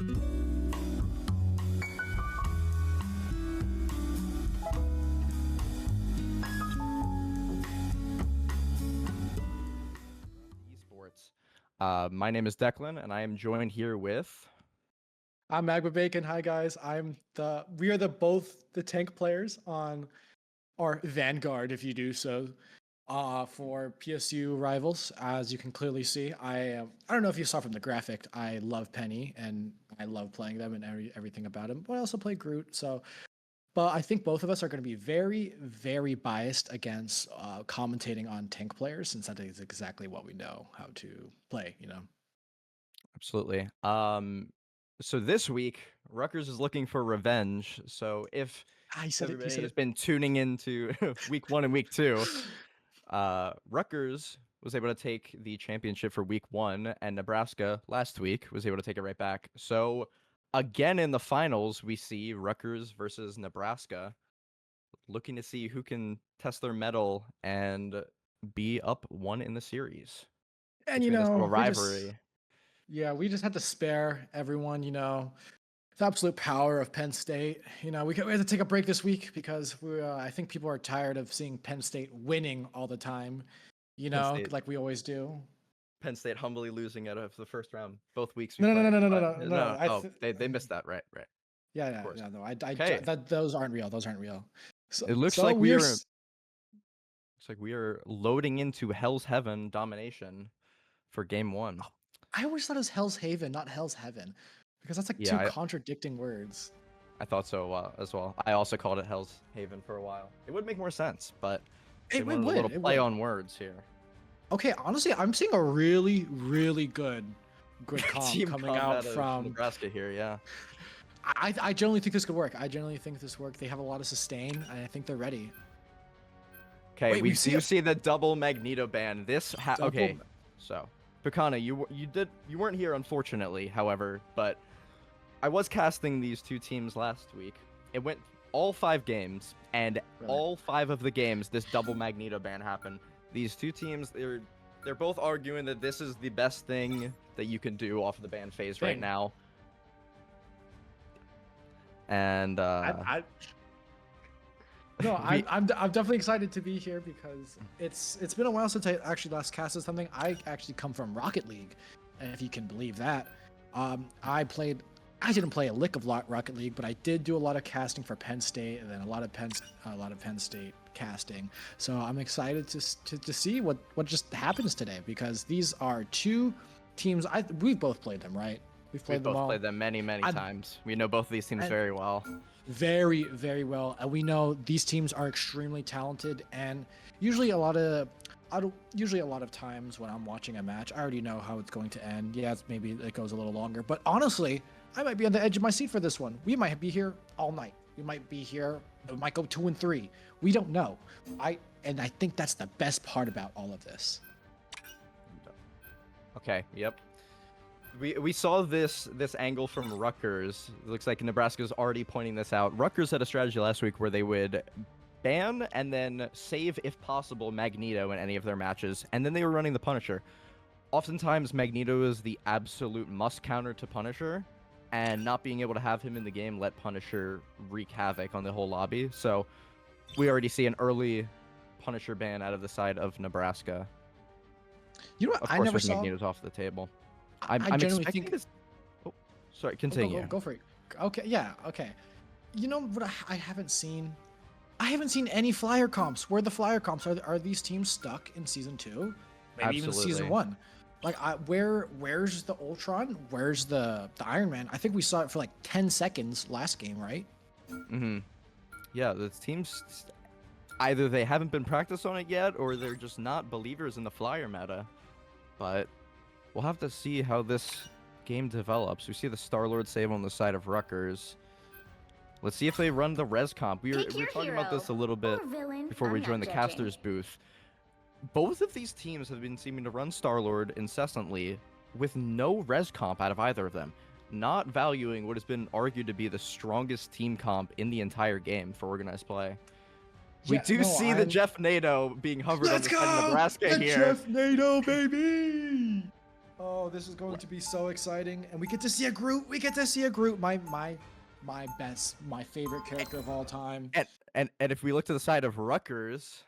Esports. My name is Declan, and I am joined here with. I'm Magma Bacon. Hi guys. We are both the tank players on our Vanguard, if you do so, for PSU Rivals. As you can clearly see, I don't know if you saw from the graphic. I love Penny and I love playing them and everything about him. But I also play Groot. But I think both of us are going to be very, very biased against commentating on tank players, since that is exactly what we know how to play. Absolutely. So this week, Rutgers is looking for revenge. So if everybody has been tuning into week 1 and week 2, Rutgers was able to take the championship for week 1, and Nebraska last week was able to take it right back. So again, in the finals, we see Rutgers versus Nebraska, looking to see who can test their mettle and be up 1 in the series. And this little rivalry. We just had to spare everyone, the absolute power of Penn State. We had to take a break this week because I think people are tired of seeing Penn State winning all the time, like we always do. Penn State humbly losing out of the first round both weeks. No. They missed that, right? Yeah. Those aren't real. So, it looks like we are loading into Hell's Heaven domination for game 1. I always thought it was Hell's Haven, not Hell's Heaven, because that's two contradicting words. I thought so as well. I also called it Hell's Haven for a while. It would make more sense, but it would. A little play on words here. Okay, honestly, I'm seeing a really, really good comp coming out from Nebraska here. Yeah, I generally think this could work. They have a lot of sustain, and I think they're ready. Okay, we do see the double Magneto ban. Okay, so. Picana, you weren't here, unfortunately, however, but I was casting these two teams last week. It went all 5 games, and all 5 of the games, this double Magneto ban happened. These two teams, they're both arguing that this is the best thing that you can do off of the ban phase right now. And I'm definitely excited to be here because it's been a while since I actually last casted something. I actually come from Rocket League, if you can believe that. I didn't play a lick of Rocket League, but I did do a lot of casting for Penn State, and then a lot of Penn State casting. So I'm excited to see what just happens today, because these are 2 teams. We've both played them, right? We've played them many times. We know both of these teams very well. Very, very well. And we know these teams are extremely talented, and usually a lot of times when I'm watching a match, I already know how it's going to end. Yeah, maybe it goes a little longer, but honestly, I might be on the edge of my seat for this one. We might be here all night. We might be here. It might go 2 and 3. We don't know. I think that's the best part about all of this. Okay. Yep. We saw this angle from Rutgers. It looks like Nebraska's already pointing this out. Rutgers had a strategy last week where they would ban and then save, if possible, Magneto in any of their matches, and then they were running the Punisher. Oftentimes, Magneto is the absolute must counter to Punisher, and not being able to have him in the game let Punisher wreak havoc on the whole lobby. So we already see an early Punisher ban out of the side of Nebraska. You know what? Of course, Magneto's off the table. I'm expecting this. Oh, sorry, continue. Go for it. Okay, yeah, okay. You know what I haven't seen? I haven't seen any flyer comps. Where are the flyer comps? Are these teams stuck in season 2? Maybe even season 1? Like, where's the Ultron? Where's the Iron Man? I think we saw it for like 10 seconds last game, right? Mm-hmm. Yeah, the teams, either they haven't been practiced on it yet, or they're just not believers in the flyer meta. But we'll have to see how this game develops. We see the Star-Lord save on the side of Rutgers. Let's see if they run the res comp. We were talking about this a little bit before we joined the casters booth. Both of these teams have been seeming to run Star-Lord incessantly with no res comp out of either of them, not valuing what has been argued to be the strongest team comp in the entire game for organized play. We see the Jeff NATO being hovered on the side of Nebraska here. Jeff NATO, baby! Oh, this is going to be so exciting, and we get to see a Groot. We get to see a Groot. My favorite character of all time. And if we look to the side of Rutgers,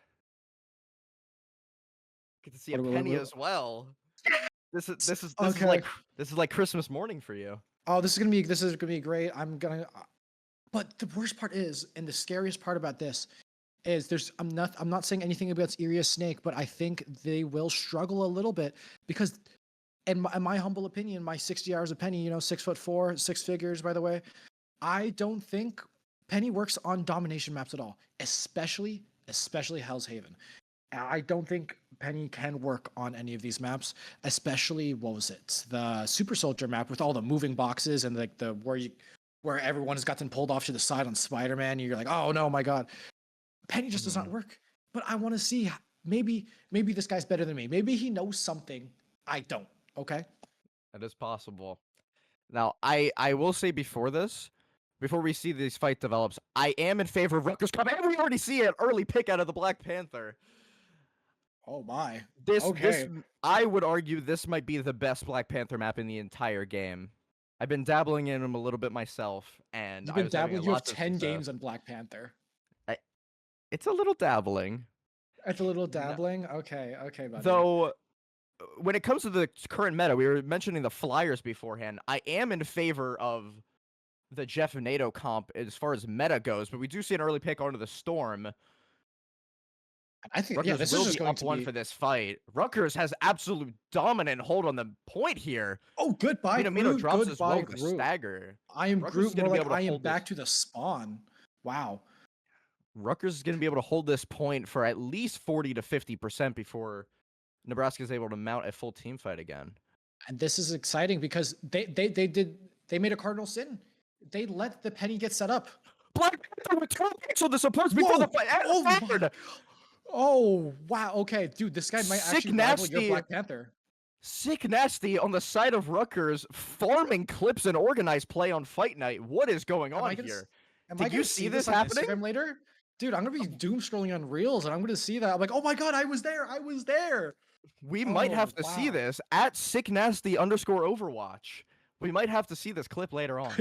get to see a Penny as well. This is Okay. this is like Christmas morning for you. Oh, this is gonna be great. But the worst part is, and the scariest part about this is, I'm not saying anything against Irius Snake, but I think they will struggle a little bit because, in my humble opinion, my 60 hours of Penny, 6'4", 6 figures, by the way, I don't think Penny works on domination maps at all, especially Hell's Haven. I don't think Penny can work on any of these maps, especially, what was it? The Super Soldier map with all the moving boxes and like where everyone has gotten pulled off to the side on Spider-Man, and you're like, oh no, my God. Penny just does not work. But I want to see, maybe this guy's better than me. Maybe he knows something I don't, okay? That is possible. Now, I will say before we see these fight develops, I am in favor of Rutgers Cup, and we already see an early pick out of the Black Panther. Oh my. This Okay. I would argue this might be the best Black Panther map in the entire game. I've been dabbling in them a little bit myself, and You've been dabbling. You have 10 games on Black Panther. It's a little dabbling. It's a little dabbling? Okay, buddy. Though, when it comes to the current meta, we were mentioning the Flyers beforehand. I am in favor of the Jeff NATO comp as far as meta goes, but we do see an early pick onto the Storm. I think Rutgers this will is just be going up to one be for this fight. Rutgers has absolute dominant hold on the point here. Oh, goodbye, Groot. Drops as well goodbye, with a Groot. stagger. I am Rutgers Groot, more like I am back to the spawn. Wow. Rutgers is going to be able to hold this point for at least 40 to 50% before Nebraska is able to mount a full team fight again. And this is exciting because they made a cardinal sin. They let the Penny get set up. Black Panther with 2 picks on the supports before the fight. Oh, wow. Okay, dude, this guy might actually rival your Black Panther. Sick Nasty on the side of Rutgers, farming clips and organized play on Fight Night. What is going on here? Did you see this happening? Instagram later? Dude, I'm going to be doom scrolling on Reels, and I'm going to see that. I'm like, oh my God, I was there. We might have to see this at Sick Nasty _Overwatch. We might have to see this clip later on.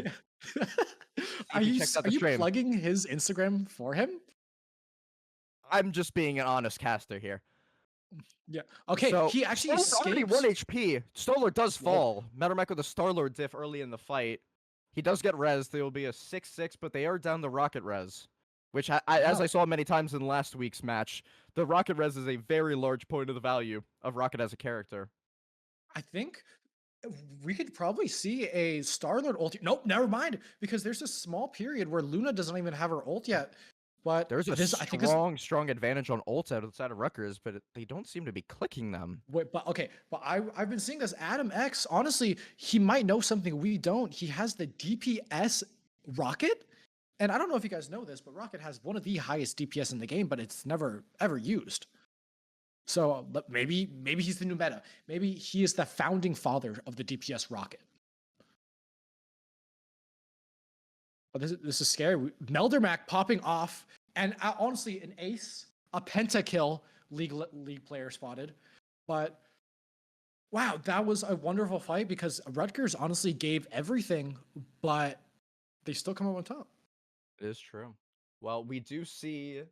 Are you plugging his Instagram for him? I'm just being an honest caster here. Yeah. Okay. So, he actually escapes. Already 1 HP. Star-Lord does fall. Metamech with the Star-Lord diff early in the fight. He does get res. There will be a 6-6, but they are down the rocket res. Which, as I saw many times in last week's match, the rocket res is a very large point of the value of Rocket as a character. I think we could probably see a Star-Lord ult. Nope, never mind. Because there's a small period where Luna doesn't even have her ult yet. But there's a strong advantage on ults outside of Rutgers, but they don't seem to be clicking them. Wait, but I've been seeing this Adam X. Honestly, he might know something we don't. He has the DPS Rocket. And I don't know if you guys know this, but Rocket has one of the highest DPS in the game, but it's never ever used. So maybe he's the new meta. Maybe he is the founding father of the DPS Rocket. But this is scary. Meldermac popping off, and honestly, an ace, a pentakill league player spotted. But wow, that was a wonderful fight because Rutgers honestly gave everything, but they still come up on top. It is true. Well, we do see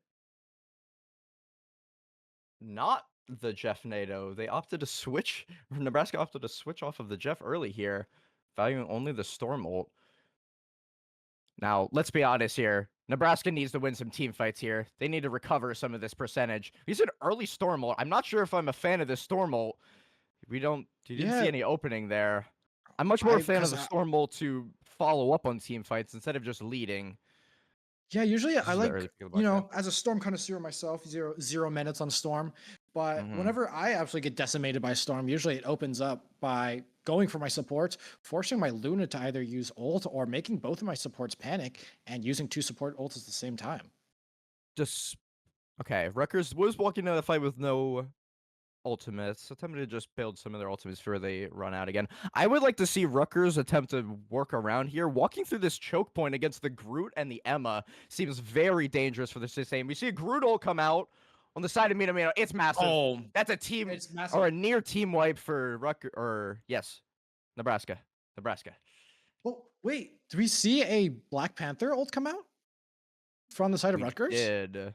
not the Jeff NATO. They opted to switch. Nebraska opted to switch off of the Jeff early here, valuing only the Storm ult. Now, let's be honest here. Nebraska needs to win some team fights here. They need to recover some of this percentage. We said early Storm ult. I'm not sure if I'm a fan of this Storm ult. You didn't see any opening there. I'm much more a fan of the Storm ult to follow up on team fights instead of just leading. Yeah, usually I like, as a Storm connoisseur myself, zero minutes on Storm. But whenever I absolutely get decimated by Storm, usually it opens up by going for my supports, forcing my Luna to either use ult or making both of my supports panic and using 2 support ults at the same time. Okay, Rutgers was walking into the fight with no ultimates, attempting to just build some of their ultimates before they run out again. I would like to see Rutgers attempt to work around here. Walking through this choke point against the Groot and the Emma seems very dangerous for the sustain. We see a Groot ult come out On the side of Minamino, it's massive. Oh, That's a team it's massive. or a near team wipe for Rutgers. Or yes, Nebraska. Oh, wait. Do we see a Black Panther ult come out from the side of We Rutgers? did.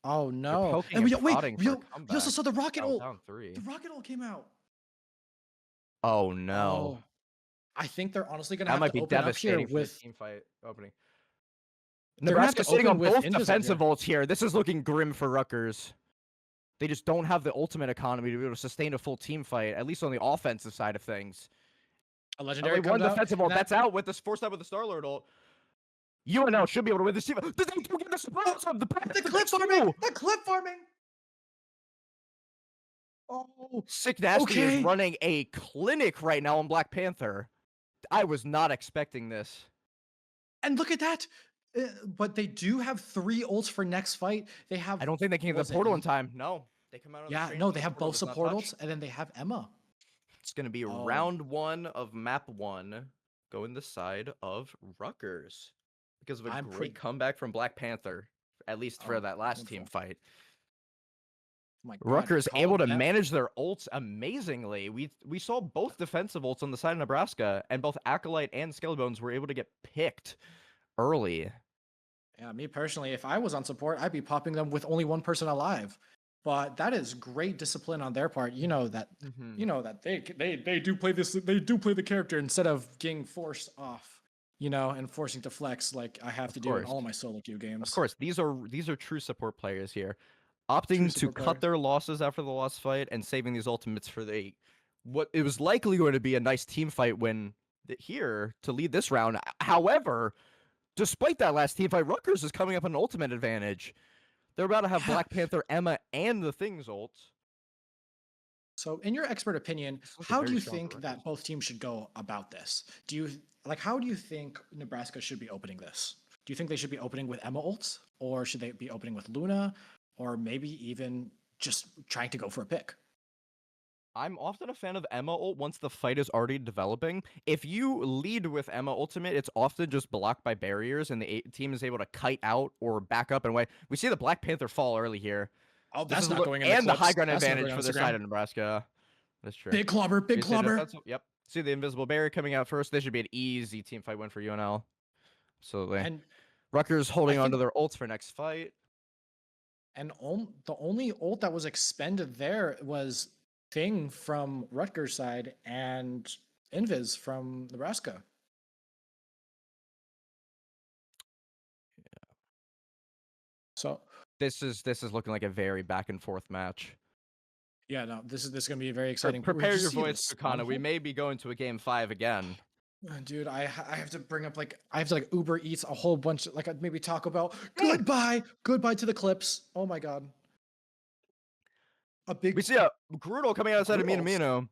Oh no! poking And and we prodding for a we also saw the rocket ult. Down 3. The rocket ult came out. Oh no. Oh, I think they're honestly gonna That have might to be open up here devastating for the with. team fight opening. They're gonna have Nebraska to sitting on open with both Invis out defensive here. ults here. This is looking grim for Rutgers. They just don't have the ultimate economy to be able to sustain a full team fight, at least on the offensive side of things. A legendary Only one comes out, defensive and ult. That's out with this forced out with the Star-Lord ult. UNL should be able to win this team. Did they get the surprise of the clip farming. The clip farming. Oh, Sick Nasty okay. is running a clinic right now on Black Panther. I was not expecting this. And look at that. But they do have 3 ults for next fight. They have. I don't think they can get the portal in time. No. They come out of the Yeah, screen no, and they the have portal both does not support touch. ults, and then they have Emma. It's going to be Oh. round 1 of map 1 going the side of Rutgers because of a great comeback from Black Panther, at least for that last team fight. Oh my God, Rutgers call able to that. manage their ults amazingly. We saw both defensive ults on the side of Nebraska, and both Acolyte and Skelly Bones were able to get picked early. Yeah, me personally, if I was on support, I'd be popping them with only 1 person alive. But that is great discipline on their part. You know that. You know that they do play this. They do play the character instead of getting forced off. You know, and forcing to flex like I have to do in all my solo queue games. Of course, these are true support players here, opting to cut their losses after the lost fight and saving these ultimates for what it was likely going to be a nice team fight win here to lead this round. However, despite that last team fight, Rutgers is coming up an ultimate advantage. They're about to have Black Panther, Emma, and the Things ults. So, in your expert opinion, how do you think that both teams should go about this? How do you think Nebraska should be opening this? Do you think they should be opening with Emma ults, or should they be opening with Luna, or maybe even just trying to go for a pick? I'm often a fan of Emma ult once the fight is already developing. If you lead with Emma ultimate, it's often just blocked by barriers, and the team is able to kite out or back up and away. We see the Black Panther fall early here. Oh, that's not going in the and the clips. high ground That's not advantage going for on the Instagram. side of Nebraska. That's true. Big clobber, big clobber. Yep. See the invisible barrier coming out first. This should be an easy team fight win for UNL. Absolutely. And Rutgers holding on to their ults for next fight. And the only ult that was expended there was Thing from Rutgers side and Invis from Nebraska. Yeah. So this is looking like a very back and forth match. Yeah, no, this is gonna be very exciting. Prepare your voice, Kakana. We may be going to a game 5 again. Dude, I have to bring up I have to Uber Eats a whole bunch of maybe Taco Bell. Goodbye to the clips. Oh my God. We see a Grutal coming outside of Minamino.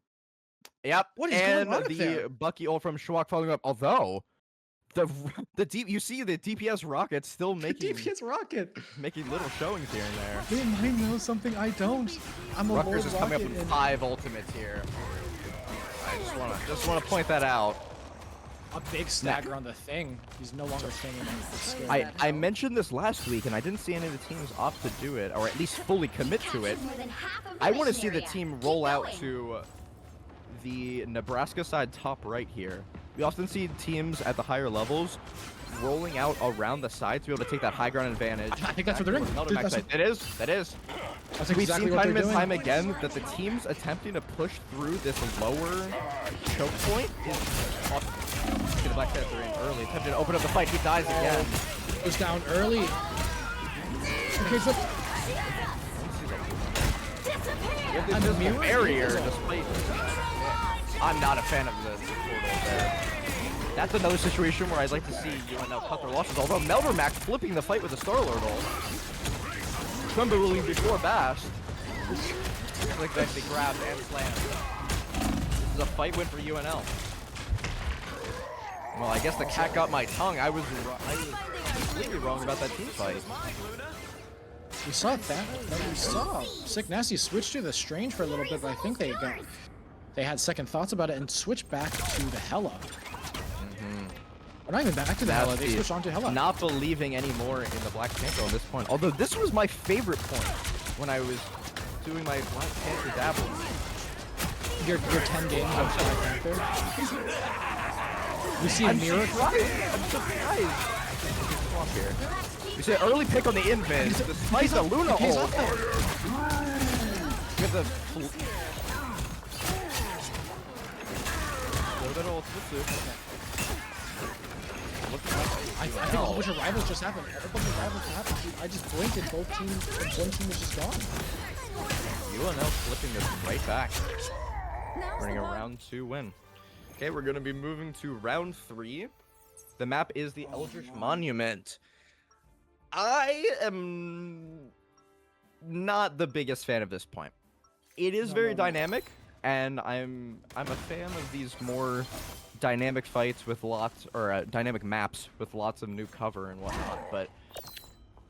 Yep. What is going on there? Bucky ult from Schwak following up. Although you see the DPS rocket still making DPS rocket making little showings here and there. They might know something I don't. I'm a Rutgers is coming up with 5 ultimates here. I just wanna point that out. A big stagger on the Thing. He's no longer Thing. I mentioned this last week, and I didn't see any of the teams opt to do it, or at least fully commit to it. I want to see the team roll out to the Nebraska side top right here. We often see teams at the higher levels rolling out around the side to be able to take that high ground advantage. I think that's what they're doing. It is. We've seen time and time again that the teams attempting to push through this lower choke point is awesome. Get the Black Panther in early, attempting to open up the fight. He dies again. Goes down early. Okay, so and the barrier, despite I'm not a fan of the portal there. That's another situation where I'd like to see UNL cut their losses. Although Meldermax flipping the fight with the Star-Lord ult. Trembling before Bash. Like they actually grabbed and slammed. This is a fight win for UNL. Well, I guess the cat got my tongue. I was completely wrong about that team fight. We saw that. We saw Sick Nasty switch to the Strange for a little bit, but I think they had second thoughts about it and switched back to the Hella. Or not even back to the Hella. They switched on to Hella. Not believing anymore in the Black Panther on this point. Although this was my favorite point when I was doing my Black Panther dabble. Your 10 games of Black Panther. We see a miracle. I'm surprised. Swap here. We see an early pick on the invis. Despite the Luna ult. With the I think a whole bunch of rivals just happened. I just blinked and both teams, one team is just gone. UNL flipping this right back. Running a round 2 win. Okay, we're gonna be moving to round 3. The map is the Eldritch Monument. I am not the biggest fan of this point. It is very dynamic, and I'm a fan of these more dynamic fights with lots, or dynamic maps with lots of new cover and whatnot, but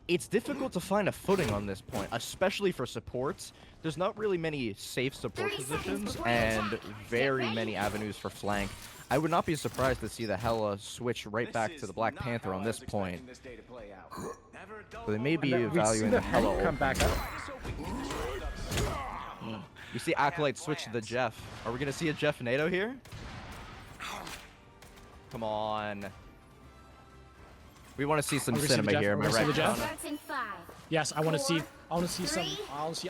it's difficult to find a footing on this point, especially for supports. There's not really many safe support positions and very many avenues for flank. I would not be surprised to see the Hella switch right back to the Black Panther on this point. So they may be evaluating the Hella come back up. You see Acolyte switch to the Jeff. Are we going to see a Jeff NATO here? Come on. We want to see some cinema here, am I right? Yes, I want to see some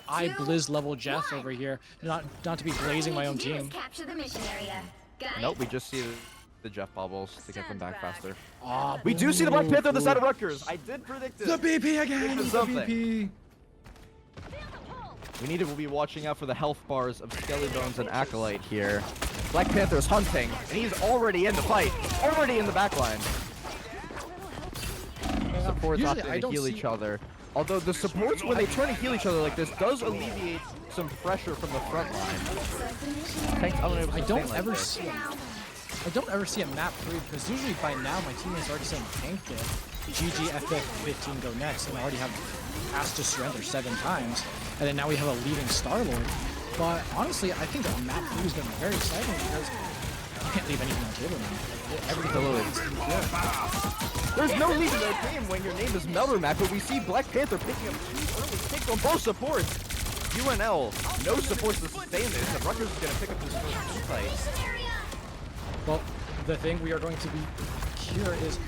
I Blizz level Jeff over here. Not to be blazing my own team. Nope, we just see the Jeff bubbles to get them back faster. Oh, we do see the Black Panther on the side of Rutgers. I did predict it. The BP again. The BP. We need to be watching out for the health bars of Skellybones and Acolyte here. Black Panther's hunting, and he's already in the fight. Already in the backline. Supports opt in to heal each other. Although the supports, when they turn to heal each other like this, does alleviate some pressure from the front line. I don't ever see a map 3 because usually by now my teammates are already saying tanked it. GG, FF 15 go next, and I already have asked to surrender 7 times, and then now we have a leading Star-Lord. But honestly, I think that map 3 is going to be very exciting because you can't leave anything on the table now. There's no lead in the game when your name is Melder Map, but we see Black Panther picking up 2 early picks on both supports. UNL, no supports to sustain this, and Rutgers is going to pick up this first fight. Well, the thing we are going to be here is,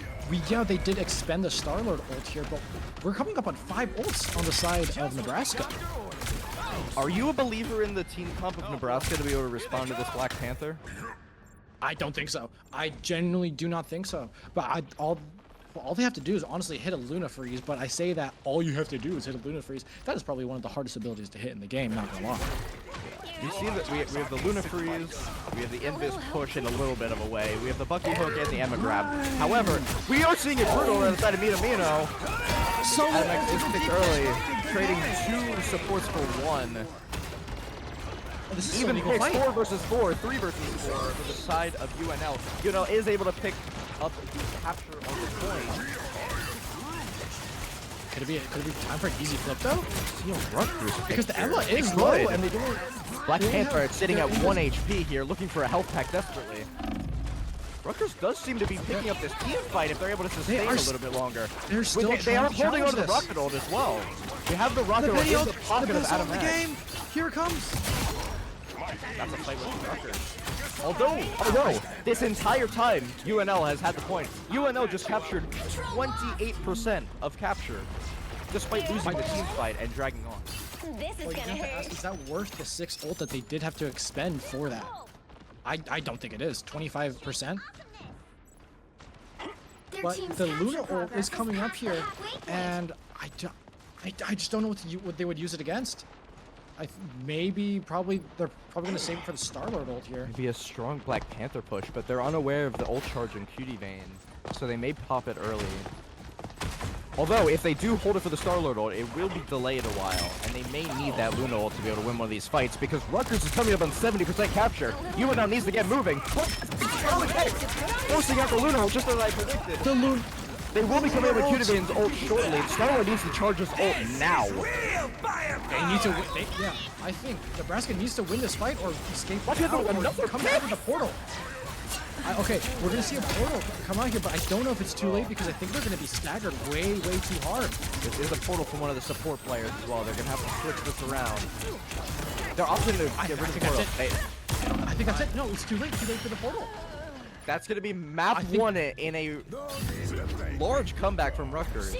they did expend the Star-Lord ult here, but we're coming up on 5 ults on the side of Nebraska. Are you a believer in the team comp of Nebraska to be able to respond to this Black Panther? I don't think so. I genuinely do not think so. But all they have to do is honestly hit a Luna Freeze, but I say that all you have to do is hit a Luna Freeze. That is probably one of the hardest abilities to hit in the game, not gonna lie. You see that we have the Luna Freeze, we have the Invis push in a little bit of a way, we have the Bucky Hook and the Emma Grab. However, we are seeing it brutal on the side of Minamino. So is picked early, trading 2 supports for 1. This is even picks 4 versus 4, 3 versus 4 for the side of UNL. UNL is able to pick up the capture of the point. Could it be time for an easy flip though? Rutgers because the Emma is low and they don't. Black Panther sitting at 1 HP here, looking for a health pack desperately. Rutgers does seem to be picking up this team fight if they're able to sustain a little bit longer. They're still they are holding on to the rocket ult as well. We have the rocket ult in the pocket of Adam game. Here it comes. That's a fight with Rutgers. Although this entire time UNL has had the point. UNL just captured 28% of capture, despite losing the team fight and dragging on. This is gonna hurt. Is that worth the 6 ult that they did have to expend for that? I don't think it is. 25%. But the Luna ult is coming up here, and I just don't know what they would use it against. They're probably going to save it for the Star-Lord ult here. Maybe a strong Black Panther push, but they're unaware of the ult charge in Cutie Vein, so they may pop it early. Although, if they do hold it for the Star-Lord ult, it will be delayed a while, and they may need that Luna ult to be able to win one of these fights, because Rutgers is coming up on 70% capture. UNL needs to get moving. Forcing out the Luna ult, just as I predicted. They will be coming up with Cutie Vein's ult shortly. Star-Lord needs to charge his ult now. They need to win. I think Nebraska needs to win this fight or escape. Come out of the portal. Okay, we're gonna see a portal come out here, but I don't know if it's too late because I think they're gonna be staggered way too hard. This is a portal from one of the support players as well. They're gonna have to switch this around. They're opting to get rid of the portal. I think that's it. No, it's too late for the portal. That's gonna be map 1 in a large comeback from Rutgers.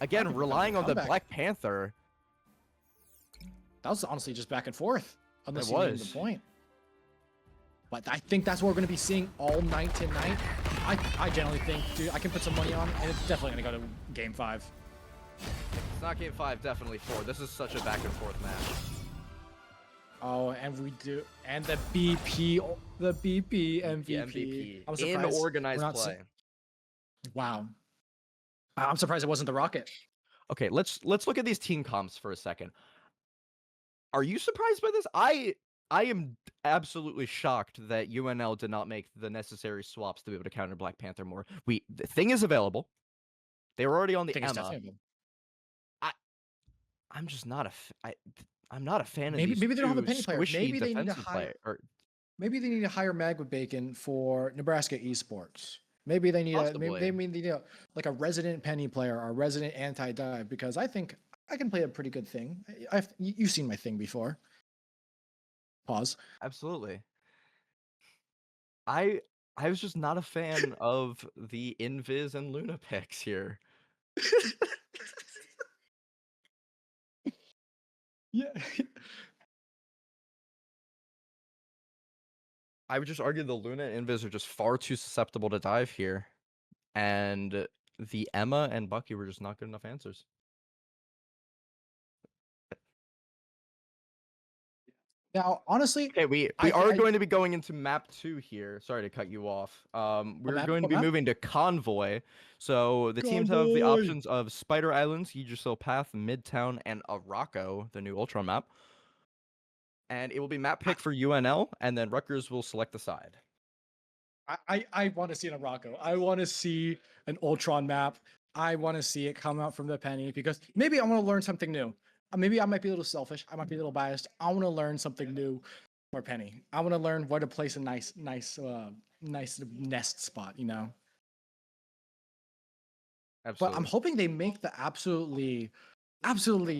Again, relying on the Black Panther. That was honestly just back and forth. Unless you made the point. But I think that's what we're going to be seeing all night tonight. I generally think, dude, I can put some money on it, and it's definitely going to go to Game 5. It's not Game 5, definitely 4. This is such a back and forth match. Oh, and we do, and the BP MVP. The MVP. I'm in surprised organized play. Wow. I'm surprised it wasn't the Rocket. Okay, let's look at these team comps for a second. Are you surprised by this? I am absolutely shocked that UNL did not make the necessary swaps to be able to counter Black Panther more. The thing is available. They were already on the Emma. I'm just not I'm not a fan of these. Maybe they don't have a penny player. Maybe they need to hire. Maybe they need to hire Magma Bacon for Nebraska Esports. Maybe they need like a resident penny player or a resident anti-dive, because I think I can play a pretty good thing. You've seen my thing before. Pause. Absolutely. I was just not a fan of the Invis and Luna picks here. Yeah. I would just argue the Luna and Invis are just far too susceptible to dive here. And the Emma and Bucky were just not good enough answers. Now, honestly, okay, we are going to be going into map 2 here. Sorry to cut you off. We're going to be moving to Convoy. So the teams have the options of Spider Islands, Yggdrasil Path, Midtown, and Araco, the new Ultron map. And it will be map pick for UNL, and then Rutgers will select the side. I want to see an Araco. I want to see an Ultron map. I want to see it come out from the penny, because maybe I want to learn something new. Maybe I might be a little selfish. I might be a little biased. I want to learn something new for penny. I want to learn where to place a nice nest spot, you know? Absolutely. But I'm hoping they make the absolutely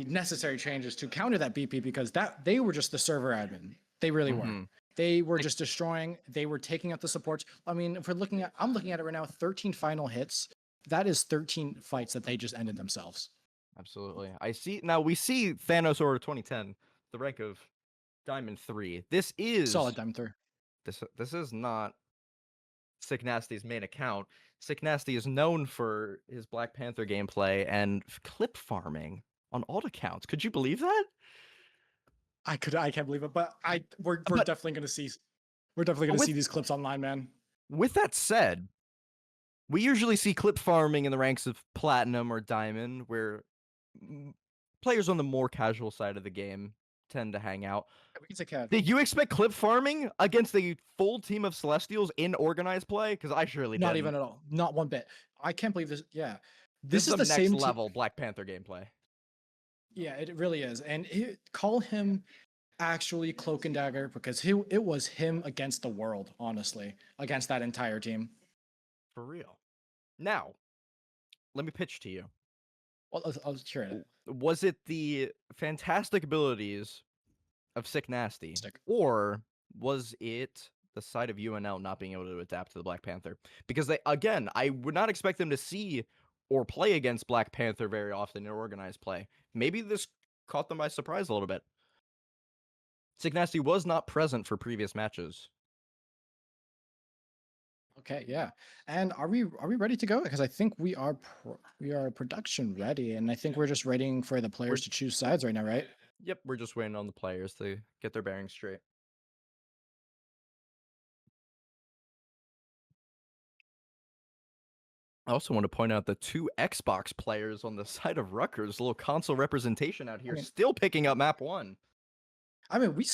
necessary changes to counter that BP, because they were just the server admin. They really were. They were just destroying. They were taking out the supports. I mean, if I'm looking at it right now, 13 final hits. That is 13 fights that they just ended themselves. Absolutely. Now we see Thanos Order 2010, the rank of Diamond 3. This is solid Diamond 3. This is not Sick Nasty's main account. Sick Nasty is known for his Black Panther gameplay and clip farming on all accounts. Could you believe that? I can't believe it, but we're definitely going to see see these clips online, man. With that said, we usually see clip farming in the ranks of Platinum or Diamond, where players on the more casual side of the game tend to hang out. Did you expect clip farming against a full team of Celestials in organized play? Because I surely didn't. Not even at all. Not one bit. I can't believe this. Yeah. This is the next level Black Panther gameplay. Yeah, it really is. And call him actually Cloak and Dagger, because it was him against the world, honestly, against that entire team. For real. Now, let me pitch to you. Well, I'll hear it. Was it the fantastic abilities of Sick Nasty, or was it the side of UNL not being able to adapt to the Black Panther? Because I would not expect them to see or play against Black Panther very often in organized play. Maybe this caught them by surprise a little bit. Sick Nasty was not present for previous matches. Okay, yeah. And are we ready to go? Because I think we are production ready, and I think we're just waiting for the players to choose sides right now, right? Yep, we're just waiting on the players to get their bearings straight. I also want to point out the 2 Xbox players on the side of Rutgers, a little console representation out here, still picking up map 1. I mean, we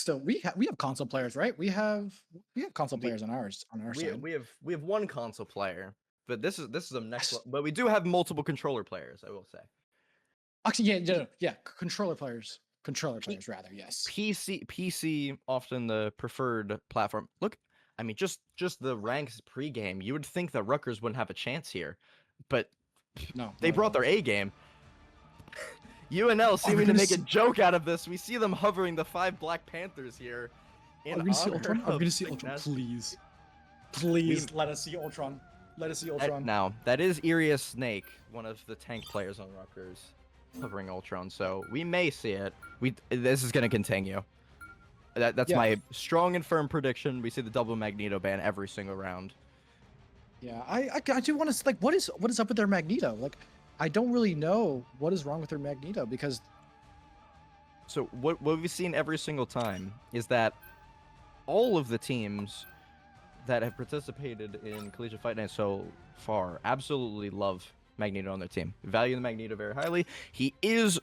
have console players, right? We have console players on our side. We have 1 console player, but this is a next level. But we do have multiple controller players, I will say. Actually, yeah, controller players rather, yes. PC often the preferred platform. Look, I mean, just the ranks pregame, you would think that Rutgers wouldn't have a chance here, but No, they not at brought all. their A game. UNL seeming to make a joke out of this. We see them hovering the 5 Black Panthers here. Are we gonna see Ultron? Are we gonna see the Ultron? Nas- Please. Please let us see Ultron. Let us see Ultron. Now, that is Irius Snake, one of the tank players on Rutgers, hovering Ultron, so we may see it. This is going to continue. That's Yeah. my strong and firm prediction. We see the double Magneto ban every single round. Yeah, I do want to like what is up with their Magneto? Like, I don't really know what is wrong with their Magneto because So what we've seen every single time is that all of the teams that have participated in Collegiate Fight Night so far absolutely love Magneto on their team. Value the Magneto very highly. He is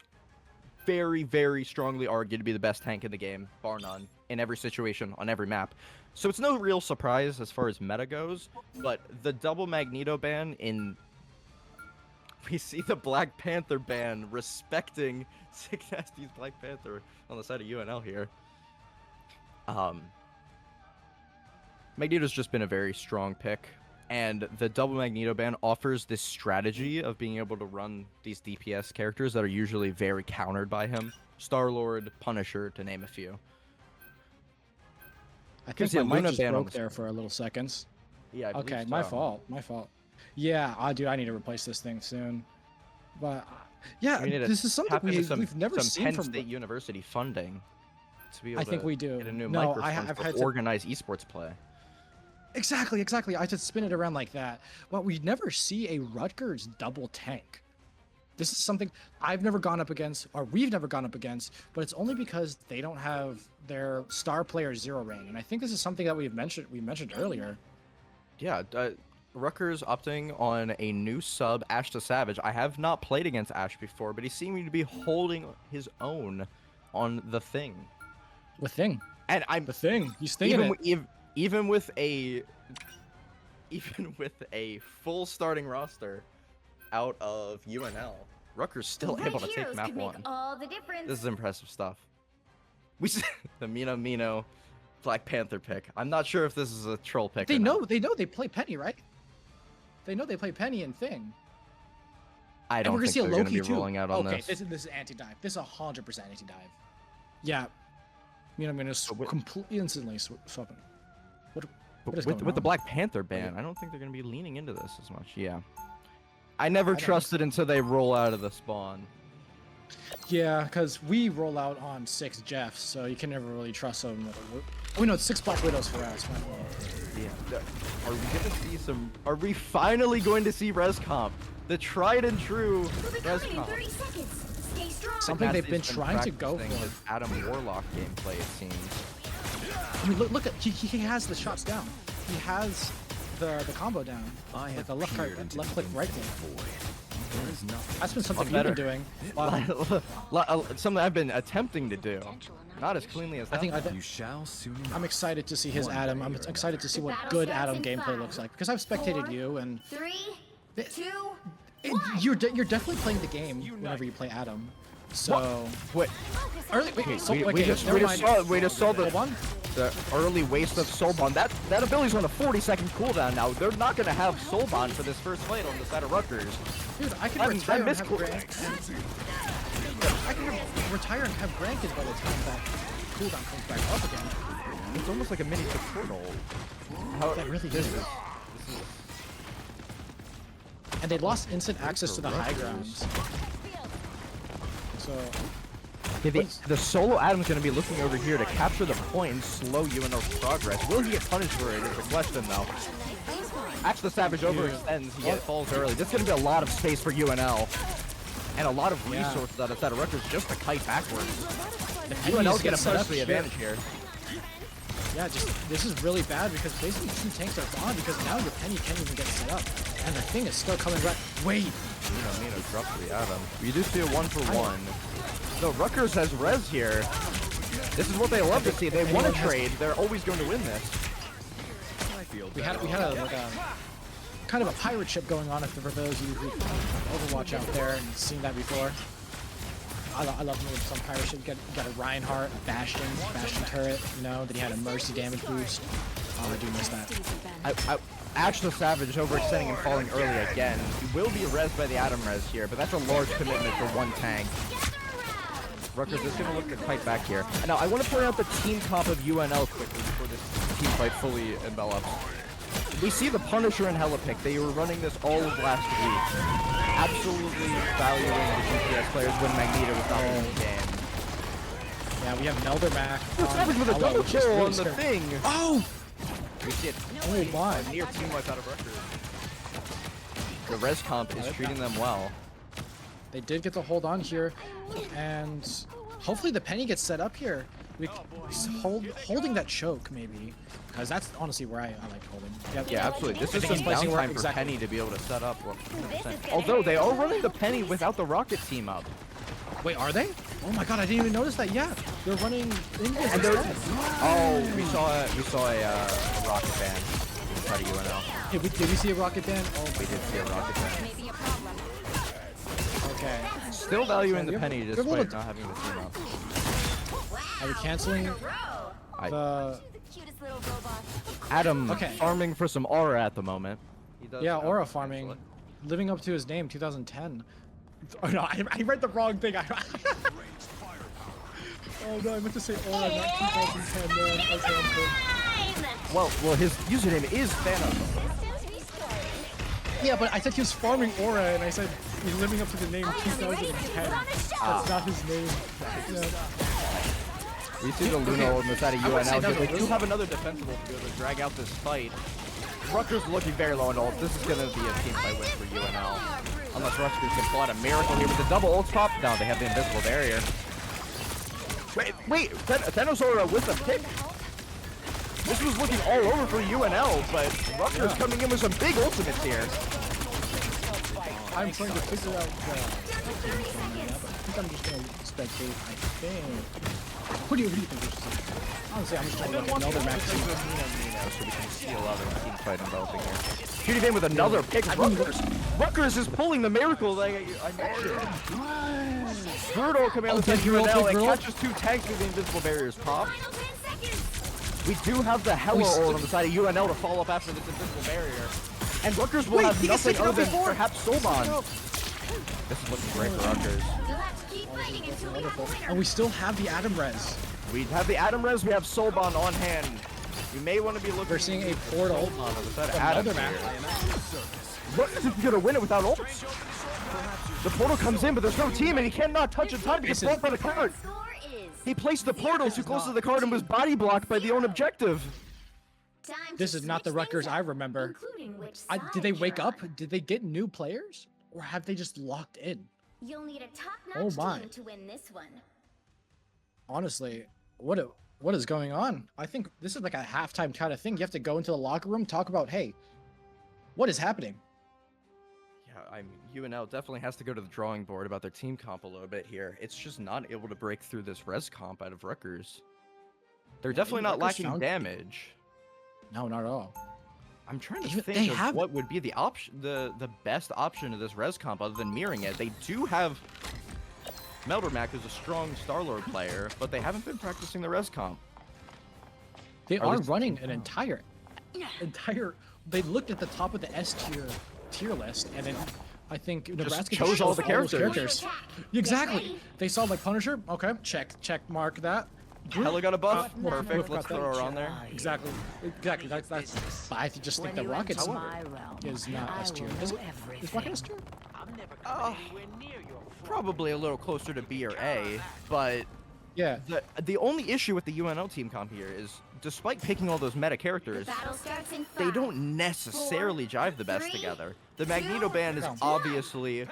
very, very strongly argued to be the best tank in the game, bar none, in every situation, on every map. So it's no real surprise as far as meta goes, but the double Magneto ban in... We see the Black Panther ban respecting Sick Nasty's Black Panther on the side of UNL here. Magneto's just been a very strong pick, and the double Magneto ban offers this strategy of being able to run these DPS characters that are usually very countered by him. Star-Lord, Punisher, to name a few. I think Gives my you a mic Luna just ban on broke the there for a little seconds. Yeah. I Okay, believe my so. fault. My fault. Yeah, I do. I need to replace this thing soon. But yeah, We need to this is something tap into we've never some seen Penn from. State University funding to be able I think to we do. get a new No, microphone I've for had to- organized esports play. Exactly. I just spin it around like that. But we never see a Rutgers double tank. This is something I've never gone up against, or we've never gone up against, but it's only because they don't have their star player zero reign. And I think this is something that we mentioned earlier. Yeah, Rutgers opting on a new sub, Ash the Savage. I have not played against Ash before, but he seemed to be holding his own on the thing. The thing. And I'm The thing. He's thinking it. Even with a full starting roster out of UNL, Rutgers still Right able to take heroes map could make 1. all the difference. This is impressive stuff. We see the Mino Black Panther pick. I'm not sure if this is a troll pick. They or know not. they play Penny, right? They know they play Penny and Thing. I And don't we're gonna think see a they're going to Loki be too. rolling out on Okay, this. this is anti-dive. This is 100% anti-dive. Yeah. I'm gonna with- completely instantly swap it. What is With going the on? Black Panther ban, I don't think they're going to be leaning into this as much. Yeah. I never don't trusted until they roll out of the spawn. Yeah, because we roll out on 6 Jeffs, so you can never really trust them. Oh no, it's 6 Black Widows for us. Yeah. Are we going to see some... Are we finally going to see ResComp? The tried and true We'll be coming in ResComp. 30 seconds. Stay strong. Something they've been Nasty's trying to go practicing for. his Adam Warlock gameplay, it seems. I mean, look at he has the shots down. He has the combo down. I Like have the left click, peered into left the click, right click. void. There is nothing. That's been something Lot you've been better. doing. Something I've been attempting to do. Not as cleanly as that. I You think shall soon. I'm excited to see his One Adam. day I'm or excited to see The what battle good starts Adam in gameplay 5, looks like because I've spectated 4, you and 3, Th- 2, you're definitely playing the game whenever you play Adam. So Wait, early, wait, so, we okay, just never mind. saw Hold on. the early waste of Soulbond. That ability's on a 40-second cooldown now. They're not gonna have Soulbond for this first fight on the side of Rutgers. Dude, I can That retire and missed have cool- Grant. I can retire and have Granted by the time that cooldown comes back up again. It's almost like a mini portal. How That really this is. is And they lost instant access to the high grounds. So yeah, the solo Adam's gonna be looking over here to capture the point and slow UNL's progress. Will he get punished for it is the question though. Axe the Savage overextends, he falls early. This is gonna be a lot of space for UNL. And a lot of Yeah. resources out of side of Rutgers just to kite backwards. Penny's UNL's gonna set push up the shit. advantage here. Yeah, this is really bad because basically 2 tanks are gone because now your Penny can't even get set up. And the thing is still coming right. Wait! Mino drops to the Adam. We do see a 1-for-1. So Rutgers has res here. This is what they love to see. They want to trade. They're always going to win this. I feel We had a like a kind of a pirate ship going on for those of you who Overwatch out there and seen that before. I love me some pirate ship. You got a Reinhardt, a Bastion turret, you know, then he had a Mercy damage boost. Oh, I do miss that. Ash the Savage overextending and falling early again. He will be res by the Adam res here, but that's a large commitment for one tank. Rutgers is going to look to fight back here. Now, I want to point out the team comp of UNL quickly before this team fight fully envelops. We see the Punisher and Hella pick. They were running this all of last week. Absolutely valuing the GPS players when Magneto was not in the game. Yeah, we have Meldermack. Savage with a double kill on the thing. Oh! We see it. Oh my. Near team wipe out of Rutgers. The res comp is treating them well. They did get to hold on here, and hopefully the penny gets set up here. We holding that choke maybe, because that's honestly where I like holding. Yeah, absolutely. This is think some he's placing downtime where- for exactly. Penny to be able to set up. 100%. Although they are running the Penny without the Rocket team up. Wait, are they? Oh my god, I didn't even notice that. Yeah, they're running Invis And they're, instead. oh, we saw a Rocket band inside of UNL. Hey, did we see a rocket band? Oh, We did see a Rocket band. Maybe a problem. okay. Still valuing the You're- Penny you're a despite little- not having the team up. Are we canceling the The cutest little robot. Adam Okay. farming for some aura at the moment. He does yeah have aura potential. farming, living up to his name 2010. Oh no, I read the wrong thing. Oh no, I meant to say aura, not 2010. Man, I was Well, his username is Thanos. yeah, but I said he was farming aura, and I said he's living up to the name 2010. That's not his name. Yeah. We see the Luna on the side of I would say UNL. that's They a do little- have another defensible to be able to drag out this fight. Rutgers looking very low on ult. This is going to be a team fight win for UNL. Unless Rutgers can pull out a miracle here with the double ult pop. No, they have the invisible barrier. Wait, Thanos aura with the pick. This was looking all over for UNL, but Rutgers coming in with some big ultimates here. I'm trying to figure out but I think I'm just gonna spectate. I think. What do you think? Honestly, I'm just gonna look at another match. So we can see a lot of team fight enveloping here. Shooting in with another pick. Rutgers is pulling the miracle like I mentioned. Brutal coming out of the UNL and catches two tanks with the invisible barriers pop. We do have the Hella ult on the side of UNL to follow up after this invisible barrier. And Rutgers will have nothing other than perhaps Soban. This is looking great for Rutgers. And we still have the Adam Res. We have the Adam res, we have Soban on hand. We may want to be looking We're seeing a portal on the side of from Adam Meldermack. here. Rutgers is going to win it without ult. The portal comes in, but there's no team, and he cannot touch in time to get pulled for the card. He placed the portal too close to the card and was body blocked by the own objective. This is not the Rutgers I remember. Did they wake up? Did they get new players? Or have they just locked in? You'll need a top-notch my. team to win this one. Honestly, what is going on? I think this is like a halftime kind of thing. You have to go into the locker room, talk about, hey, what is happening? Yeah, I mean, UNL definitely has to go to the drawing board about their team comp a little bit here. It's just not able to break through this res comp out of Rutgers. They're definitely not Rutgers lacking found- damage. No, not at all. I'm trying to Even- think they of have- what would be the option, the best option of this res comp other than mirroring it. They do have Meldermack, who's a strong Star-Lord player, but they haven't been practicing the res comp. They Are are this- running an entire. They looked at the top of the S tier list, and then I think Nebraska chose all the those characters. Exactly. They saw like Punisher. Okay, check mark that. Hella got a buff. We've Perfect. got Let's that. throw her on there. Exactly. That's. But I just think the Rockets is not S tier. Is Rocket S tier? Probably a little closer to B or A, but Yeah. the only issue with the UNL team comp here is, despite picking all those meta characters, Battle starts in they 5. don't necessarily jive the best together. The Magneto band is obviously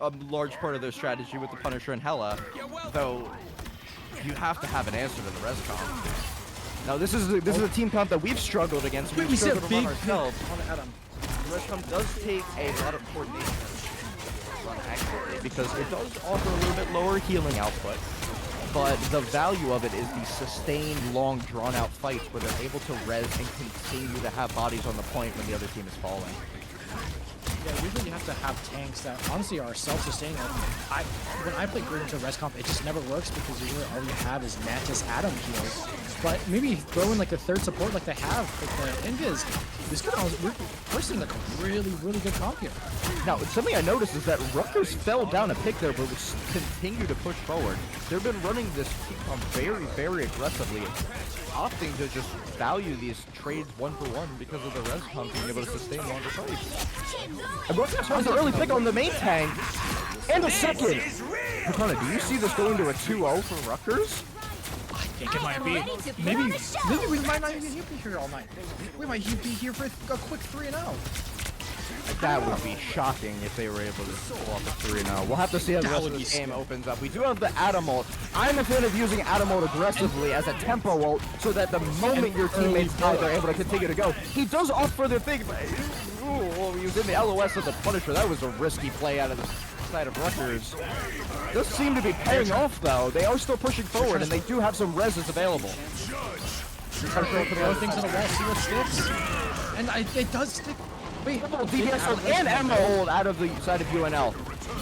a large part of their strategy with the Punisher and Hella, though you have to have an answer to the res comp. Now this is a team comp that we've struggled against. We We've see a struggled to run big ourselves. on Adam. The res comp does take a lot of coordination to run accurately because it does offer a little bit lower healing output. But the value of it is the sustained, long, drawn-out fights where they're able to res and continue to have bodies on the point when the other team is falling. Yeah, usually you have to have tanks that honestly are self-sustaining. When I play Green into res comp, it just never works because usually all you have is Mantis Atom heals. But maybe throw in like the third support like they have with the Invis. This could we're seeing like a really good comp here. Now, something I noticed is that Rutgers fell down a pick there, but will continue to push forward. They've been running this team on very aggressively, opting to just value these trades 1-for-1 because of the res comp being able to sustain longer fights. And Rutgers has an early pick on the main tank, and a second. Hakana, do you see this going to a 2-0 for Rutgers? I think it might be. Maybe we might not even be here all night. We might be here for a quick 3-0. That would be shocking if they were able to pull off a 3-0. We'll have to see how the rest of this game opens up. We do have the Atom ult. I'm a fan of using Atom ult aggressively as a tempo ult so that the moment your teammates die, they're able to continue to go. He does opt for the thing, but he was in the LOS of the Punisher. That was a risky play out of the side of Rutgers. Does seem to be paying off, though. They are still pushing forward, and they do have some reses available. Try to throw things on the wall, see what sticks. And it does stick. Wait, DPS ult and ammo ult out of the side of UNL.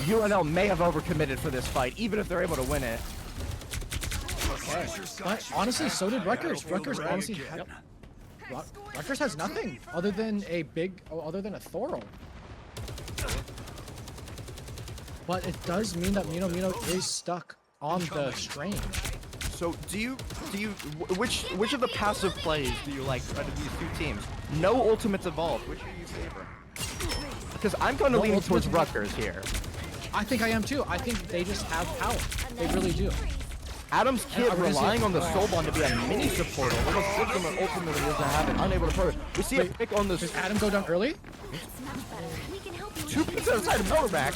UNL may have overcommitted for this fight, even if they're able to win it. Okay. But honestly, so did Rutgers. Rutgers honestly had... Rutgers has nothing other than a Thorol. But it does mean that Mino is stuck on the strain. So which of the passive plays do you like out of these two teams? No ultimates evolved. Which do you favor? Because I'm going to lean towards Rutgers here. I think I am too. I think they just have power. They really do. Adam's kid relying on the Soulbond to be a mini supporter almost gives them an ultimate he doesn't have it, unable to throw it. We see a pick on this. Does Adam go down early? Two picks outside of Motorback.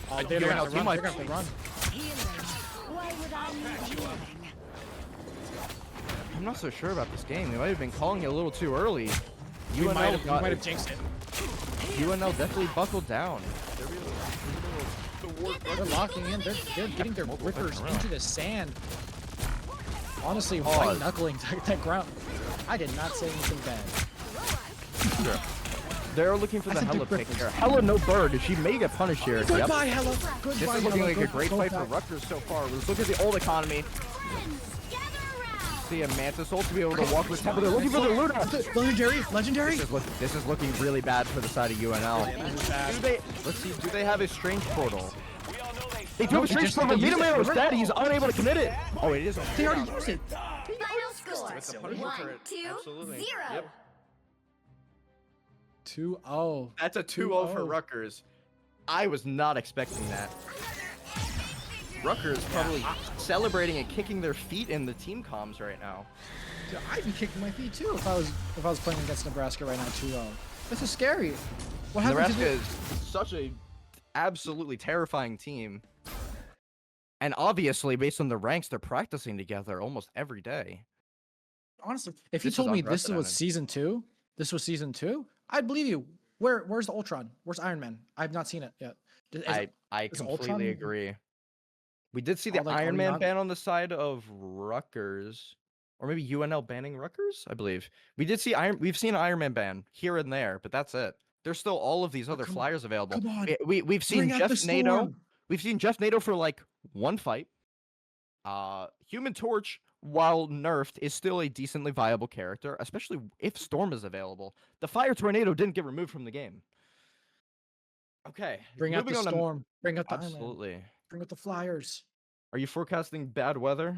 Oh, they're going to run. I'm not so sure about this game. They might have been calling it a little too early. We might have jinxed it. UNL definitely buckled down. They're locking in. They're getting their rippers into the sand. Honestly, white knuckling that ground. I did not say anything bad. They're looking for the Hella pick here. Hella no bird. She may get punished here. Goodbye, Hella. Goodbye, this is looking like a great fight for Rutgers so far. Let's look at the old economy. See a Mantis ult to be able to walk with tempo. They're looking for the Luna. Legendary. This is looking really bad for the side of UNL. Let's see. Do they have a strange portal? They do have a strange portal. Vitamin is dead. He's unable to commit it. Oh, it is. They already used it. Final score: 1-2-0. Yep. 2-0. That's a 2-0 for Rutgers. I was not expecting that. Rutgers probably celebrating and kicking their feet in the team comms right now. Dude, I'd be kicking my feet too if I was playing against Nebraska right now 2-0. This is scary. What happened Nebraska is such a absolutely terrifying team. And obviously, based on the ranks, they're practicing together almost every day. Honestly, if you told me this was season 2, I'd believe you. Where's the Ultron? Where's Iron Man? I've not seen it yet. I completely agree. We did see the Iron Man ban on the side of Rutgers, or maybe UNL banning Rutgers. I believe we did see We've seen an Iron Man ban here and there, but that's it. There's still all of these other flyers available. Come on. We've seen Jeff NATO. We've seen Jeff NATO for like one fight. Human Torch, while nerfed, is still a decently viable character, especially if Storm is available. The Fire Tornado didn't get removed from the game. Okay. Bring out the Storm. Bring out the Absolutely. Bring out the Flyers. Are you forecasting bad weather?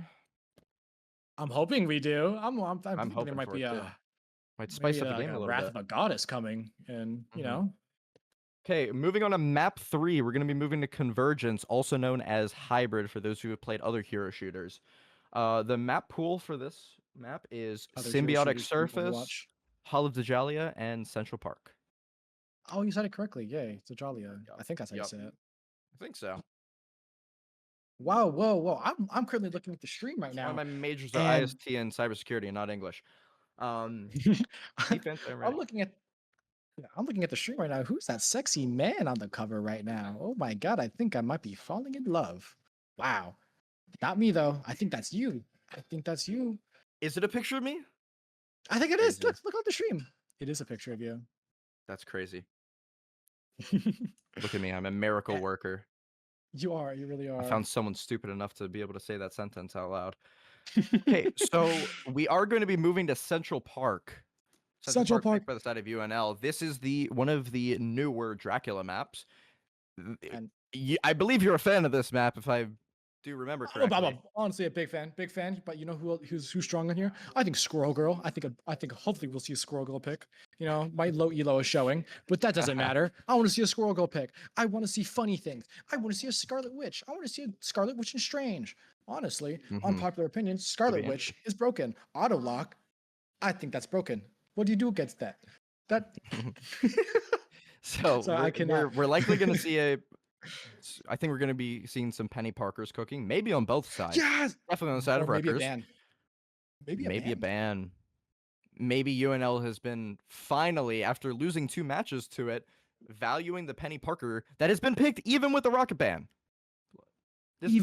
I'm hoping we do. I'm hoping there might be might spice up the game a little Wrath bit. of a Goddess coming, and you know. Okay, moving on to map 3, we're going to be moving to Convergence, also known as Hybrid for those who have played other hero shooters. The map pool for this map is Symbiotic Surface, Hall of Dajalia, and Central Park. Oh, you said it correctly. Yay, Dajalia. I think that's how you say it. I think so. Wow, whoa. I'm currently looking at the stream right now. One of my majors are IST and cybersecurity and not English. Defense, I'm looking at the stream right now. Who's that sexy man on the cover right now? Oh my god, I think I might be falling in love. Wow. Not me though. I think that's you. Is it a picture of me? I think it is. Look on the stream. It is a picture of you. That's crazy. Look at me. I'm a miracle worker. You are. You really are. I found someone stupid enough to be able to say that sentence out loud. Okay, so we are going to be moving to Central Park. Central Park. By the side of UNL. This is one of the newer Dracula maps. And I believe you're a fan of this map, if I do remember correctly. I'm honestly a big fan. But you know who's strong in here? I think Squirrel Girl. I think hopefully we'll see a Squirrel Girl pick. You know, my low elo is showing, but that doesn't matter. I want to see a Squirrel Girl pick. I want to see funny things. I want to see a Scarlet Witch. I want to see a Scarlet Witch and Strange. Honestly, unpopular opinion, Scarlet Witch is broken. Auto lock, I think that's broken. What do you do against that? So I cannot. We're likely going to see I think we're going to be seeing some Penny Parkers cooking, maybe on both sides. Yes, definitely on the side of Rutgers. Maybe a ban. Maybe UNL has been finally, after losing 2 matches to it, valuing the Penny Parker that has been picked even with the rocket ban. This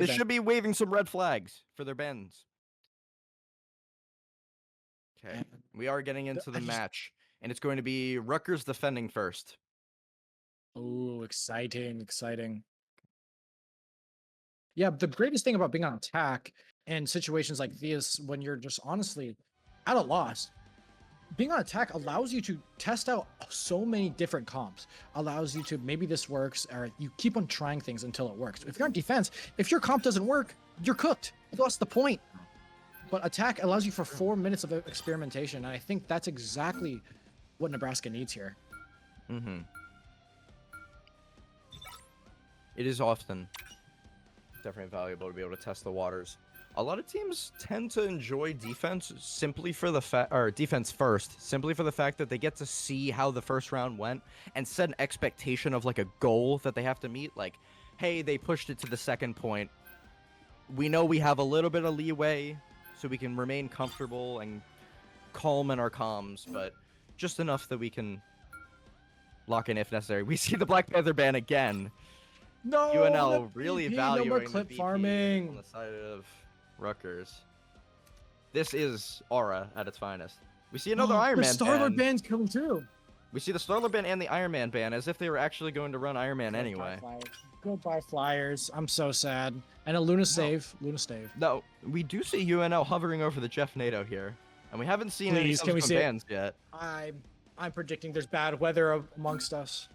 should be waving some red flags for their bans. Okay, we are getting into the match, and it's going to be Rutgers defending first. Oh, exciting. Yeah, the greatest thing about being on attack in situations like this, when you're just honestly at a loss, being on attack allows you to test out so many different comps. Allows you to, maybe this works, or you keep on trying things until it works. If you're on defense, if your comp doesn't work, you're cooked. You lost the point. But attack allows you for 4 minutes of experimentation, and I think that's exactly what Nebraska needs here. It is often definitely valuable to be able to test the waters. A lot of teams tend to enjoy defense simply for the defense first, simply for the fact that they get to see how the first round went and set an expectation of like a goal that they have to meet. Like, hey, they pushed it to the second point. We know we have a little bit of leeway, so we can remain comfortable and calm in our comms, but just enough that we can lock in if necessary. We see the Black Panther ban again. No, UNL really valuing no more the clip BP farming on the side of Rutgers. This is aura at its finest. We see another Iron Man ban. The Starlord ban. ban's coming too. We see the Starlord ban and the Iron Man ban, as if they were actually going to run Iron Man anyway. Goodbye, Flyers. I'm so sad. And a Luna save. No, we do see UNL hovering over the Jeff NATO here, and we haven't seen any subsequent bans yet. I'm predicting there's bad weather amongst us.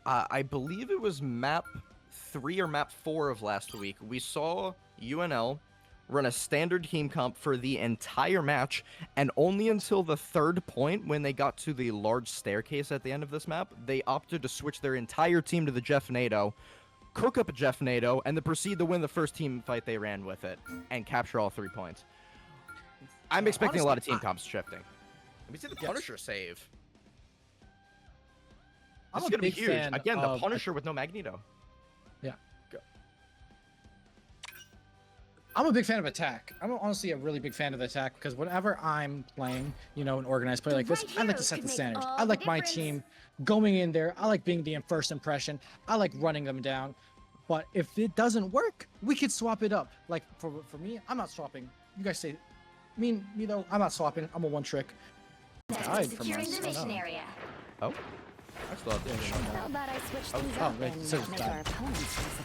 I believe it was map 3 or map 4 of last week. We saw UNL run a standard team comp for the entire match, and only until the 3rd point, when they got to the large staircase at the end of this map, they opted to switch their entire team to the Jeff NATO, cook up a Jeff NATO, and then proceed to win the first team fight they ran with it, and capture all 3 points. I'm expecting a lot of team comps shifting. Let me see the Punisher save. This is going to be huge. Again, the Punisher with no Magneto. Yeah. I'm a big fan of attack. I'm honestly a really big fan of attack, because whenever I'm playing, you know, an organized play like this, I like to set the standard. I like my team going in there. I like being the first impression. I like running them down. But if it doesn't work, we could swap it up. Like for me, I'm not swapping. You guys say, me though, I'm not swapping. I'm a one trick. Died from us. Oh. I still have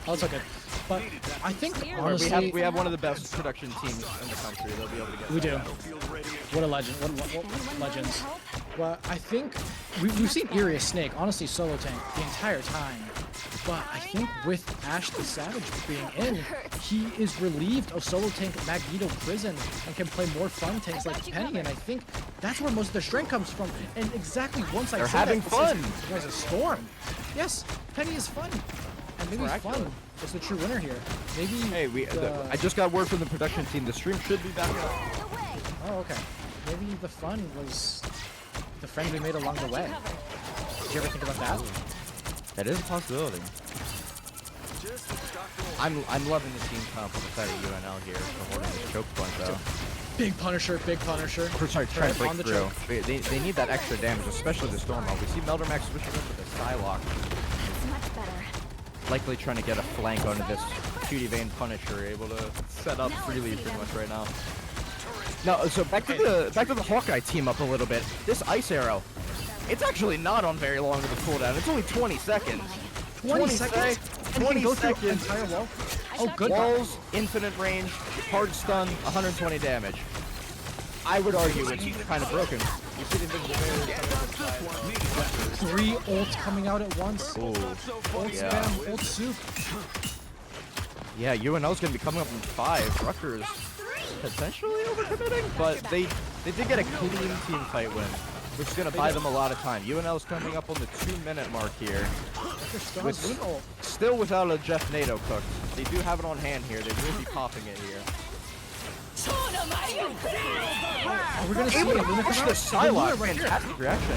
it's okay. But I think honestly, we have one of the best production teams in the country. They'll be able to get. We do. What a legend! What legends? Well, I think we've seen Irius Snake honestly solo tank the entire time. But I think with Ash the Savage being in, he is relieved of solo tank Magneto prison and can play more fun tanks like Penny, and I think that's where most of their strength comes from. And exactly once I They're say having that, fun. You guys are Storm. Yes, Penny is fun. And maybe fun is the true winner here. Maybe. Hey, I just got word from the production team. The stream should be back up. Oh, okay. Maybe the fun was the friends we made along the way. Did you ever think about that? That is a possibility. I'm loving the team comp on the side of UNL here for holding this choke point though. Big Punisher. Sorry, trying to break through. They need that extra damage, especially the Storm. We see Meldermax switching up with a Psylocke. Likely trying to get a flank onto this cutie vein Punisher, able to set up freely pretty much right now. Now, so back to the Hawkeye team up a little bit. This Ice Arrow, It's actually not on very long of a cooldown. It's only 20 seconds. 20 seconds? And you can go through seconds. entire wall? Oh, good. Walls, infinite range, hard stun, 120 damage. I would argue it's kind of broken. You see the invisible barrier coming inside. 3 ults coming out at once. Ooh. Ult Yeah. spam, ult soup. Yeah, UNL's gonna be coming up in 5. Rutgers potentially overcommitting, but they did get a clean team fight win, which is gonna buy them a lot of time. UNL's coming up on the 2-minute mark here. Still without a Jeff NATO cooked. They do have it on hand here. They will be popping it here. We're gonna see Able to Luna push come the out. Psylocke. Luna right here. Fantastic reaction.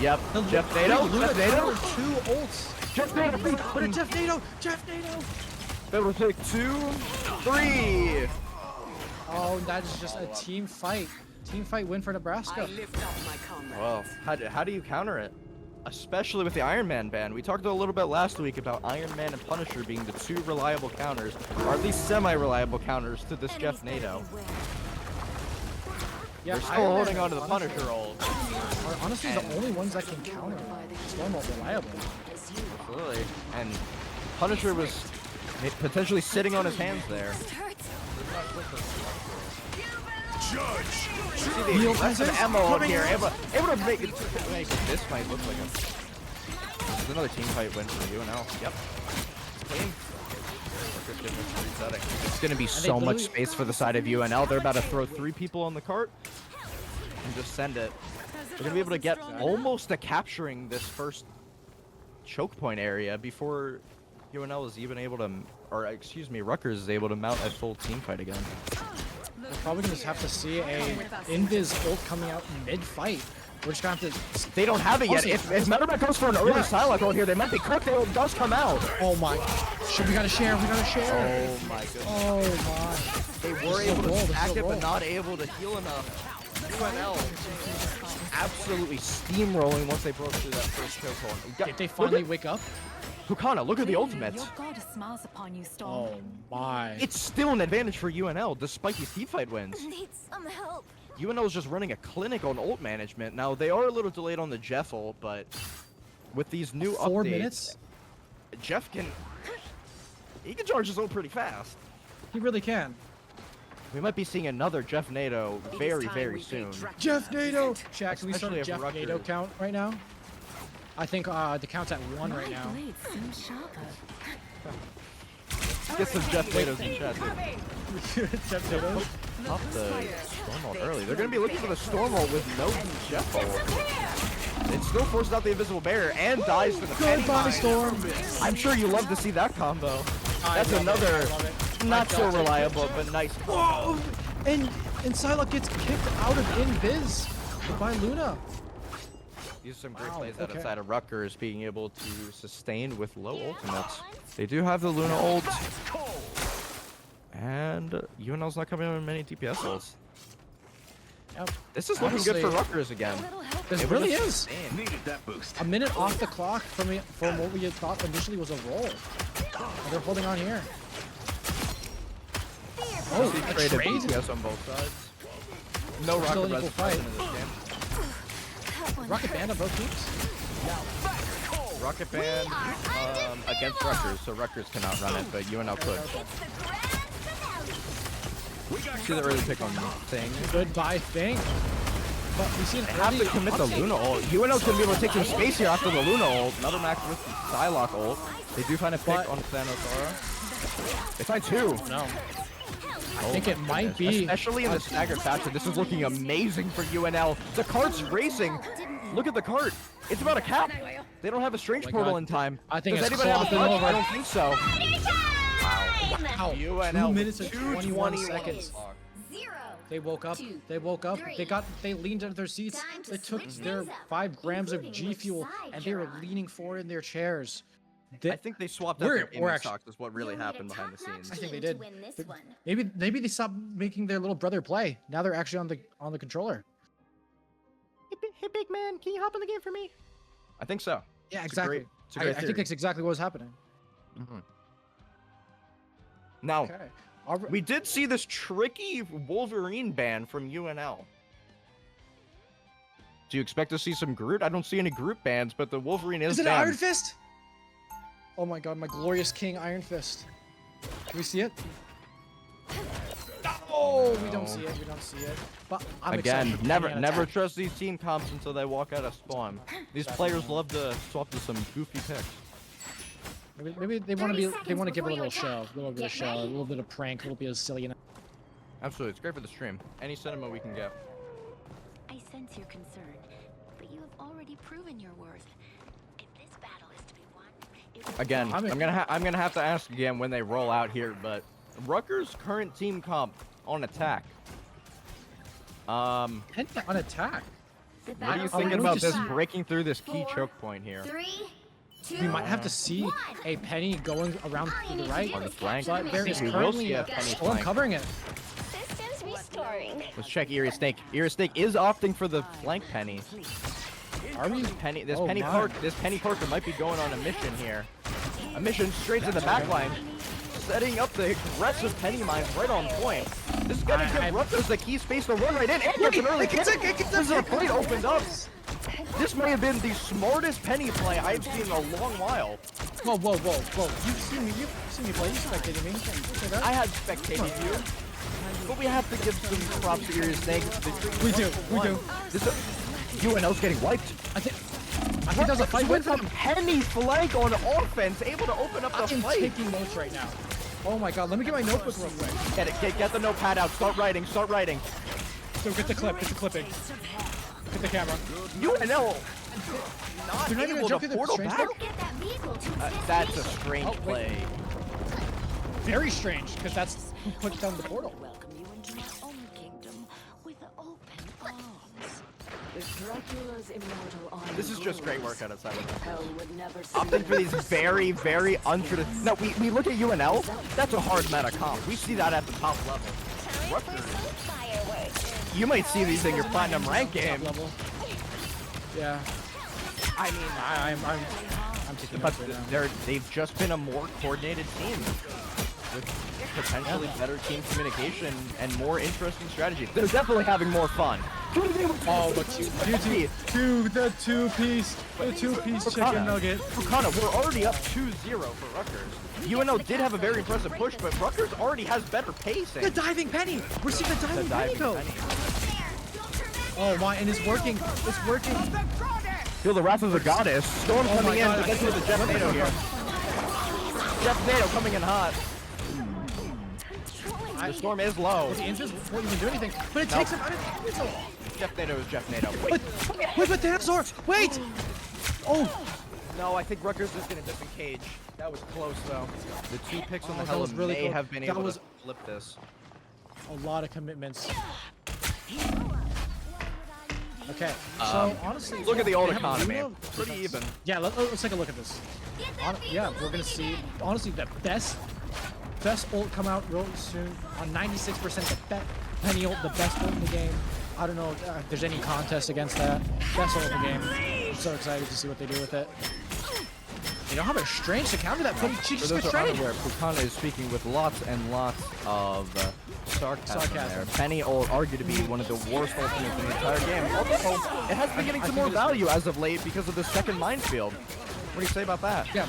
Yep. Jeff NATO. Luna Jeff NATO. countered 2 ults. Jeff NATO. But it's Jeff NATO. Jeff NATO. Able to take 2, 3. Oh, that is just a team fight. Team fight win for Nebraska. Well, how do you counter it? Especially with the Iron Man ban. We talked a little bit last week about Iron Man and Punisher being the 2 reliable counters, or at least semi-reliable counters to this Jeff NATO. Yeah, They're still Iron Man holding and on to the Punisher ult. are honestly the only ones that can counter Storm ult reliably. Absolutely. And Punisher was potentially sitting on his hands there. See the aggressive ammo on here. Able to make this might look like a. This is another team fight win for UNL. Yep. Clean. It's going to be so much space for the side of UNL. They're about to throw 3 people on the cart and just send it. They're going to be able to get almost to capturing this first choke point area before UNL is even able to, or excuse me, Rutgers is able to mount a full team fight again. We're probably gonna just have to see a invis ult coming out mid-fight. We're just gonna have to. They don't have it yet. If Metalback goes for an early Psylocke ult here, they might be cooked. The ult does come out. Oh my! We gotta share. We gotta share. Oh my goodness. Oh They were able to stack it, but not able to heal enough. UNL absolutely steamrolling once they broke through that first chokehold. Did they finally wake up? Hukana, look at the ultimate. Your goddess smiles upon you, Storm. Oh my! It's still an advantage for UNL despite these team fight wins. Need some help. UNL is just running a clinic on ult management. Now, they are a little delayed on the Jeff ult, but with these new 4 updates, minutes? Jeff he can charge his ult pretty fast. He really can. We might be seeing another Jeff NATO very, very soon. Jeff NATO. Shaq, can we start Especially a if Jeff Rutgers- NATO count right now? I think the count's at 1 right now. Blade seems sharper. Get some Jeff NATOs in chat, dude. Jeff NATO. Pop the Storm ult early. They're going to be looking for the Storm ult with no Jeff ult. It still forces out the invisible barrier and dies to the penny Goodbye, mine. Storm. I'm sure you love to see that combo. That's another not so reliable, but nice combo. Whoa! And Psylocke gets kicked out of invis by Luna. These are some great Wow, plays out okay. inside of Rutgers being able to sustain with low ultimates. They do have the Luna ult. And UNL's not coming in with many DPS ults. Yep. This is looking good for Honestly, Rutgers again. This They were really just is. sustain. Needed that boost. A minute off the clock from what we had thought initially was a roll. And they're holding on here. Oh, See a trade of trade? DPS on both sides. No Still Rocket an equal Res fight. present in this game. Rocket Band on both teams. Rocket Band against Rutgers, so Rutgers cannot run it, but UNL could. See that really pick on thing. Goodbye thing. But we see an They have to early commit the uptake. Luna ult. UNL's gonna be able to take some space here after the Luna ult. Another max with the Psylocke ult. They do find a pick But- on Thanosara. They find 2. No. I think it might be. Especially in the staggered fashion. This is looking amazing for UNL. The cart's racing. Look at the cart. It's about a cap. They don't have a strange Oh my portal God. in time. I think Does it's anybody have a clopping clutch? over. I don't think so. Wow. UNL 2 minutes and 21 2:21. seconds. Zero. They woke up. Two, They woke up. three. They leaned into their seats. Time to They took switch their things up, 5 grams of including G which fuel side and they you're were on. leaning forward in their chairs. I think they swapped out We're- their we're aiming actually- stocks is what really You'll need a happened behind the top-notch scenes. I think they team to did. win this But one. Maybe they stopped making their little brother play. Now they're actually on the controller. Hey, big man, can you hop in the game for me? I think so. Yeah, It's a great- exactly. it's a great I think theory. that's exactly what was happening. Now, Okay. we did see this tricky Wolverine ban from UNL. Do you expect to see some Groot? I don't see any Groot bans, but the Wolverine is Is it banned. Iron Fist? Oh my god, my glorious king Iron Fist. Can we see it? Oh, we don't see it. We don't see it. But I'm Again, excited for never Penny on never attack. trust these team comps until they walk out of spawn. These players love to swap to some goofy picks. Maybe they want to 30 be. They seconds want to give a before you little show, attack. a little bit of Get show, a ready. little bit of prank, a little bit of silly. Absolutely, it's great for the stream. Any sentiment we can get. I sense your concern, but you have already proven your worth. If this battle is to be won, it will Again, I'm I'm gonna have to ask again when they roll out here, but Rutgers' current team comp on attack. Penny on attack. The What are you battle's I'm thinking going about to this see- breaking through this key 4, choke point here? 3, 2, We might have to see a Penny going around to the right, On the flank? but there is We will currently see a a Penny storm flank. covering it. systems restoring. Let's check Eerie Snake. Eerie Snake is opting for the flank Penny. Are we? Penny, this Oh Penny my. Park, this Penny Parker might be going on a mission here. A mission straight to the back line, setting up the aggressive Penny mines right on point. This is gonna give Rutgers the key space to run right in. And gets an early kick. This is a plate opened up. This may have been the smartest Penny play I've seen in a long while. Whoa, whoa, whoa, whoa! You've seen me play. You spectated me. Can't you say that? I had spectated you, but we have to give some props to Eerie Snake. We do. This UNL's getting wiped. I think that was a fight win With for a them. Penny flank on offense, able to open up the I'm fight. taking notes right now. Oh my god, let me get my notebook real quick. Get the notepad out. Start writing. Start writing. So get the clipping. Get the camera. UNL. They're not even able jump to through the portal strange back. Get that vehicle to assist That's me. a strange Oh, wait. play. Very strange, because that's who put down the portal. welcome you into my own kingdom with open arms. If Dracula's immortal arm This is just great work out of Simon. Hell would never Opting for these very, very untraditional. No, we look at UNL. That's a hard meta comp. We see that at the top level. Time for some fireworks. You might see these in your platinum rank game, Top level. Yeah, I mean, I'm taking but notes right now. they've just been a more coordinated team with potentially better team communication and more interesting strategy. They're definitely having more fun. Oh, but the two-piece chicken nugget. Fukana, we're already up 2-0 for Rutgers. UNL did have a very impressive push, but Rutgers already has better pacing. The diving penny. We're seeing the The diving, diving penny go. penny. Oh my, and it's working. It's working. Feel the wrath of the goddess. Storm Oh coming my in God, to I get through the Jeff think- NATO here. Jeff NATO coming in hot. The storm is low. The inches won't even do anything, but it takes him out of the zone. Jeff NATO is Jeff NATO. Wait, but dinosaur! Wait! Oh, No, I think Rutgers is going to disengage. That was close, though. The two picks on the that was Hella really may close. have been That able was- to flip this. a lot of commitments. Okay, so honestly, Look at the old they have economy. Luna Pretty defense. even. Yeah, let's take a look at this. Yeah, we're gonna see honestly the best ult come out real soon on 96%. The Penny ult, the best ult in the game. I don't know if there's any contest against that. Best ult in the game. I'm so excited to see what they do with it. You know how much strange to counter that, but she For just those gets who aren't straight. aware, Fukana is speaking with lots and lots of sarcasm there. Sarcasm. Penny ult argued to be one of the worst ultimates in the entire game. Also, it has been getting some more value as of late because of the second minefield. What do you say about that? Yeah.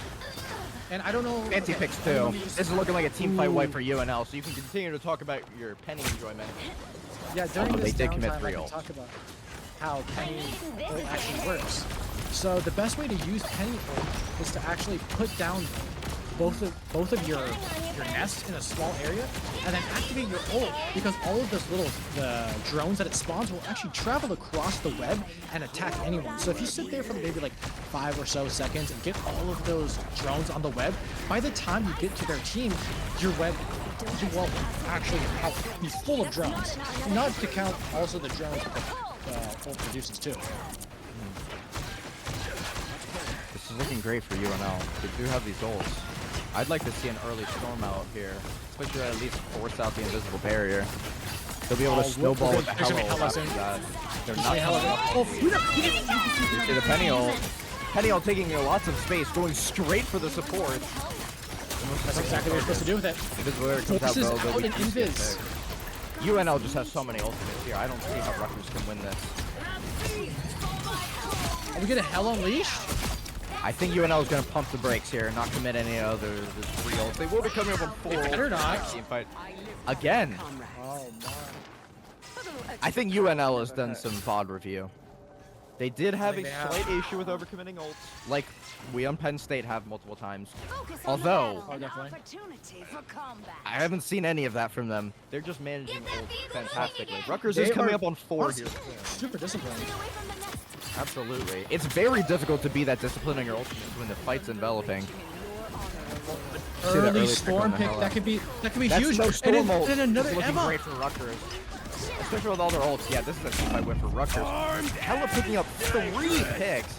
And I don't know. Fancy okay, picks I don't too. know This is looking like a team fight Ooh. wipe for UNL, so you can continue to talk about your Penny enjoyment. Yeah, during Although this they did commit downtime, 3 I can ults. talk about how Penny ult actually works. So the best way to use Penny ult is to actually put down both of your nests in a small area, and then activate your ult, because all of those little drones that it spawns will actually travel across the web and attack anyone. So if you sit there for maybe like 5 or so seconds and get all of those drones on the web, by the time you get to their team, your web will actually be full of drones. Not to count also the drones that the ult produces too. This is looking great for UNL. They do have these ults. I'd like to see an early storm out here, especially at least force out the invisible barrier. They'll be able to snowball with the there's gonna be Hello hella after soon. that. They're not Oh, You see the Penny ult. Penny ult taking lots of space, going straight for the support. that's exactly what you're supposed to do with it. Invisible barrier comes out, Forces though, out they'll be an easy to invis. pick. UNL just has so many ultimates here. I don't see how Rutgers can win this. Are we gonna Hell Unleashed? I think UNL is going to pump the brakes here and not commit any other three ults. They will be coming up on 4 better not. team fight. Again. Oh my. I think UNL has done some VOD review. They did have a think they have. slight issue with overcommitting ults, like we on Penn State have multiple times. Focus on Although, Oh, definitely. opportunity for combat. I haven't seen any of that from them. They're just managing Get that ults vehicle moving fantastically. again. Rutgers They is coming are up on 4 honestly here. super disciplined. Get away from the nest. Absolutely. It's very difficult to be that disciplined on your ultimates when the fight's enveloping. See that Early early storm pick on the pick. Hella. That could be That's huge. no And storm then, ult. then another It's looking Emma. great for Rutgers. Especially with all their ults. Yeah, this is a team fight win for Rutgers. Hella picking up 3 picks.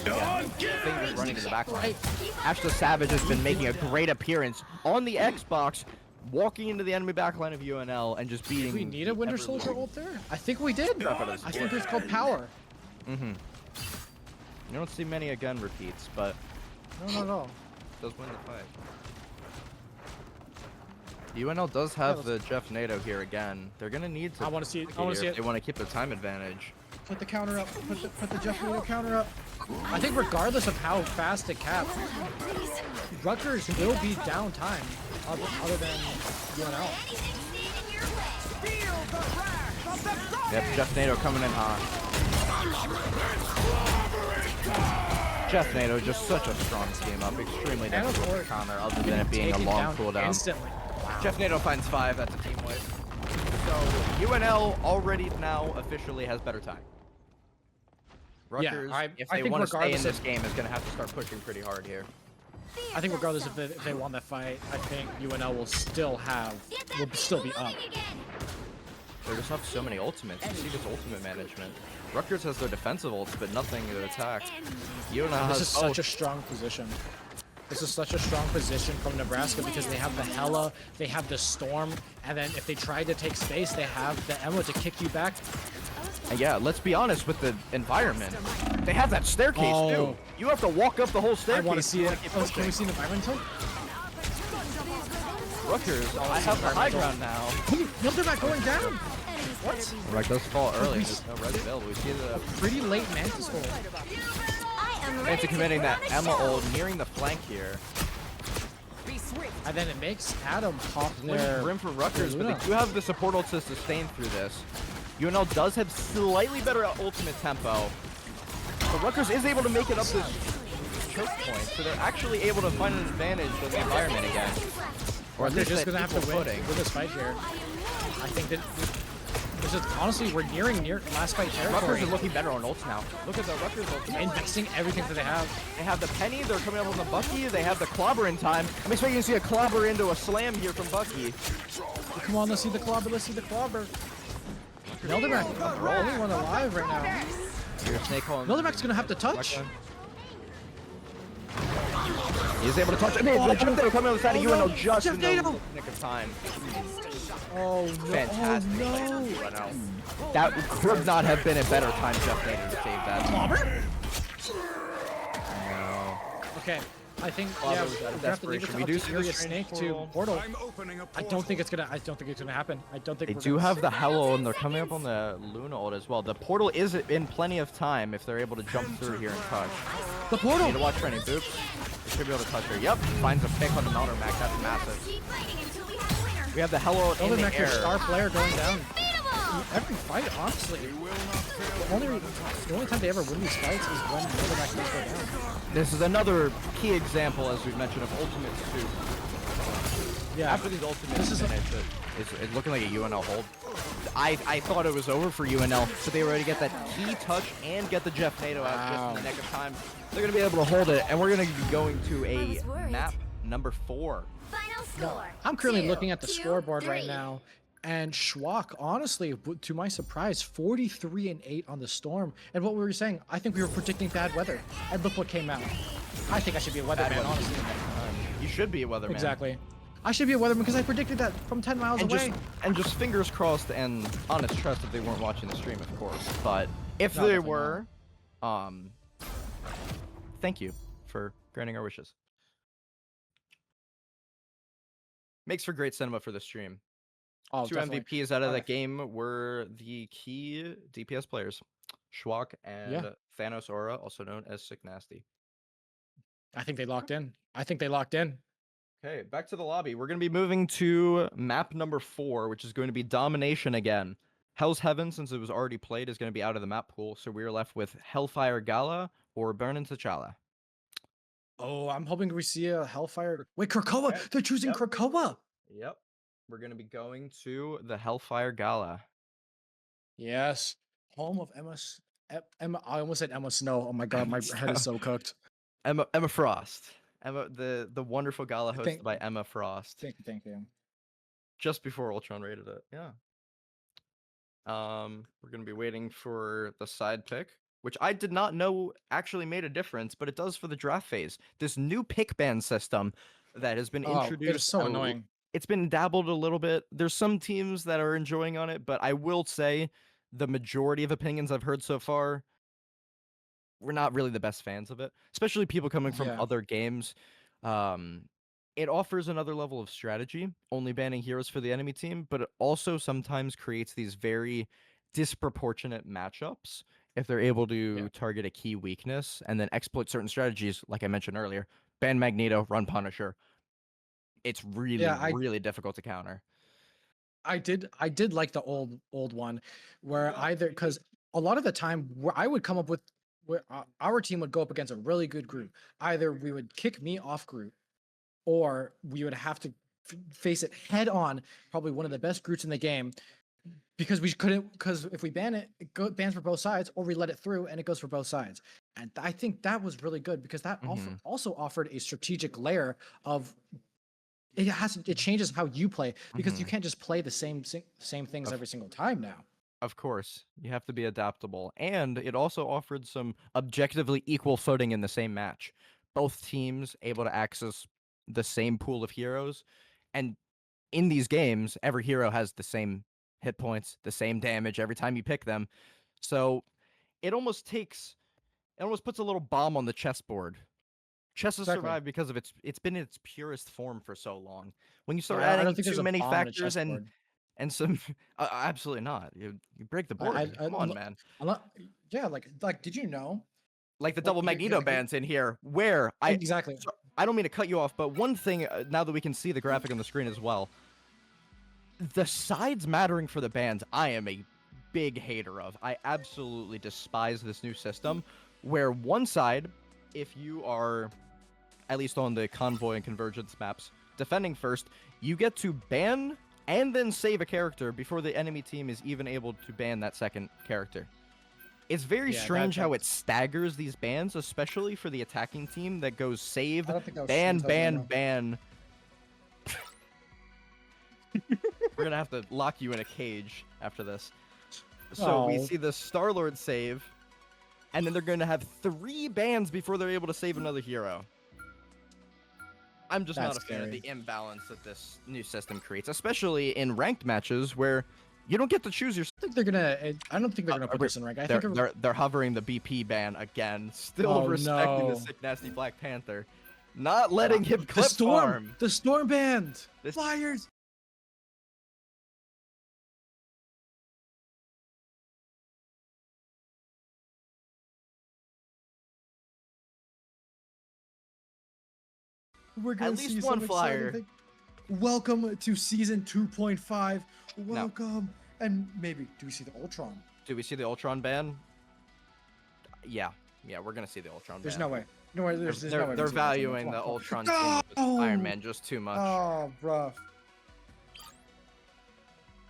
Yeah, fingers running in the back line. Ashton Savage has been making a great appearance on the Xbox, walking into the enemy backline of UNL and just beating. Do we need a Winter Soldier ult there? I think we did. I think it's called Power. Mm-hmm. You don't see many again repeats, but No. it does win the fight. UNL does have the Jeff NATO here again. They're gonna need to. I want to see it. I here want to see if it. They want to keep the time advantage. Put the counter up. Put the Jeff Neal counter up. I think regardless of how fast it caps, Rutgers will be down time, other than UNL. Yep, Jeff NATO coming in hot. Jeff NATO just such a strong team up, extremely And of difficult to course, counter other than it being a Take it long down cooldown. instantly. Jeff NATO finds 5, that's a team wipe. So UNL already now officially has better time. Rutgers, if I they think want to stay in regardless this of- game, is going to have to start pushing pretty hard here. I think regardless if they won that fight, I think UNL will still be up. They just have so many ultimates. You see this ultimate management. Rutgers has their defensive ults, but nothing to attack. UNL has This is such a strong position. This is such a strong position from Nebraska because they have the Hella, they have the Storm, and then if they try to take space, they have the Emma to kick you back. And yeah, let's be honest with the environment. They have that staircase too. Oh. You have to walk up the whole I staircase. want to see if it. you Oh, wanna keep can we pushing. see the environment tilt? Rutgers, I have the high ground now. No, they're not going down. What? Right, does fall early. There's no res available. We see the Pretty late Mantis ult. I am ready Mantis to committing that take on Emma the show. ult nearing the flank here. And then it makes Adam pop There's their room for Rutgers, but Luna. they do have the support ult to sustain through this. UNL does have slightly better ultimate tempo, but Rutgers is able to make it up this choke point, so they're actually able to find an advantage in the environment again. Or at They're least just at gonna have to equal win footing. this fight here. I think that this is honestly we're nearing last fight Rutgers territory. is looking better on ults now. Look at the Rutgers ultimate. Investing everything that they have. They have the Penny, they're coming up on the Bucky, they have the clobber in time. I'm expecting to see a clobber into a slam here from Bucky. Come on, let's see the clobber. Let's see the clobber. Neldermack, only one alive right now. Here's Snake Hole. Neldermack's gonna have to touch. He's able to touch it. Oh, Jeff Nato coming on the side of Oh, no. UNL just Jeff in the Nato. nick of time. Oh no! Fantastic. Oh no! UNL. That could not have been a better time, Jeff Nato, to save that. Clobber? No. Okay, I think Clobber yeah, was out of we have to leave it desperation. to We up do to see Furious the Snake strange to portal. Portal. I'm opening a I don't think it's gonna happen. I don't think They we're do gonna have the Hello, and they're coming up on the Luna ult as well. The portal is in plenty of time if they're able to jump through here and touch. the portal. Need to watch for any boops. They should be able to touch her. Yep, finds a pick on the Melder Mac. That's massive. Keep fighting until we have a winner. We have the Hello in the Neldermack, your air. star player, going down. Unbeatable. Every fight, honestly. The only time they ever win these fights is when Neldermack does go down. This is another key example, as we've mentioned, of ultimate soup. Yeah. After these ultimates This is a- finish, it's looking like a UNL hold. I thought it was over for UNL, so they were able to get that key touch and get the Jeff Nato out just in the nick of time. They're going to be able to hold it, and we're going to be going to a was worried. map number 4. Final score. I'm currently 2, looking at the 2, scoreboard right 3. now, and Schwak, honestly, to my surprise, 43-8 on the Storm. And what we were saying, I think we were predicting bad weather, and look what came out. I think I should be a Bad weatherman, weather. honestly. You should be a weatherman. Exactly. I should be a weatherman because I predicted that from 10 miles And away. just fingers crossed and honest trust that they weren't watching the stream, of course. But if No, they definitely were, thank you for granting our wishes. Makes for great cinema for the stream. Oh, Two definitely. MVPs out of that Okay. game were the key DPS players. Schwak, and Yeah. Thanos Aura, also known as Sick Nasty. I think they locked in. I think they locked in. Okay, back to the lobby. We're going to be moving to map number 4, which is going to be Domination again. Hell's Heaven, since it was already played, is going to be out of the map pool, so we're left with Hellfire Gala or Burn in T'Challa. Oh, I'm hoping we see a Hellfire. Wait, Krakoa! Okay, They're choosing yep. Krakoa! Yep. We're going to be going to the Hellfire Gala. Yes. Home of Emma. I almost said Emma Snow. Oh my god, my head is so cooked. Emma Frost. The wonderful gala hosted by Emma Frost. Thank you. Just before Ultron rated it. Yeah. We're gonna be waiting for the side pick, which I did not know actually made a difference, but it does for the draft phase. This new pick ban system that has been introduced. It is so annoying. It's been dabbled a little bit. There's some teams that are enjoying on it, but I will say the majority of opinions I've heard so far, we're not really the best fans of it, especially people coming from Yeah. other games. It offers another level of strategy, only banning heroes for the enemy team, but it also sometimes creates these very disproportionate matchups if they're able to target a key weakness and then exploit certain strategies, like I mentioned earlier. Ban Magneto, run Punisher. It's really, really difficult to counter. I did like the old one, where either because a lot of the time where I would come up with where our team would go up against a really good group. Either we would kick me off group, or we would have to face it head on. Probably one of the best groups in the game, because we couldn't. Because if we ban it, bans for both sides, or we let it through and it goes for both sides. And I think that was really good because that also offered a strategic layer of. It changes how you play because you can't just play the same things every single time now. Of course, you have to be adaptable, and it also offered some objectively equal footing in the same match. Both teams able to access the same pool of heroes, and in these games, every hero has the same hit points, the same damage every time you pick them. So it almost puts a little bomb on the chessboard. Chess has survived because of it's been in its purest form for so long. When you start adding too many factors and some absolutely not. You break the board. Come on, man. Like did you know? Like the double Magneto bans in here, where I don't mean to cut you off, but one thing now that we can see the graphic on the screen as well, the sides mattering for the bans, I am a big hater of. I absolutely despise this new system, where one side, if you are, at least on the Convoy and Convergence maps, defending first, you get to ban and then save a character before the enemy team is even able to ban that second character. It's very strange how it staggers these bans, especially for the attacking team that goes save, ban. We're gonna have to lock you in a cage after this. So we see the Star-Lord save, and then they're going to have 3 bans before they're able to save another hero. I'm just not a fan of the imbalance that this new system creates, especially in ranked matches where you don't get to choose your. I don't think they're gonna put this in rank. They're hovering the BP ban again, still respecting the Sick Nasty Black Panther, not letting him clip farm. The Storm band. Flyers. We're gonna at least see one some flyer. Thing. Welcome to season 2.5. Welcome. No. And maybe do we see the Ultron? Do we see the Ultron ban? Yeah, we're gonna see the Ultron ban. There's no way. No way. There's no way. They're valuing the Ultron skin with Iron Man just too much. Oh, rough.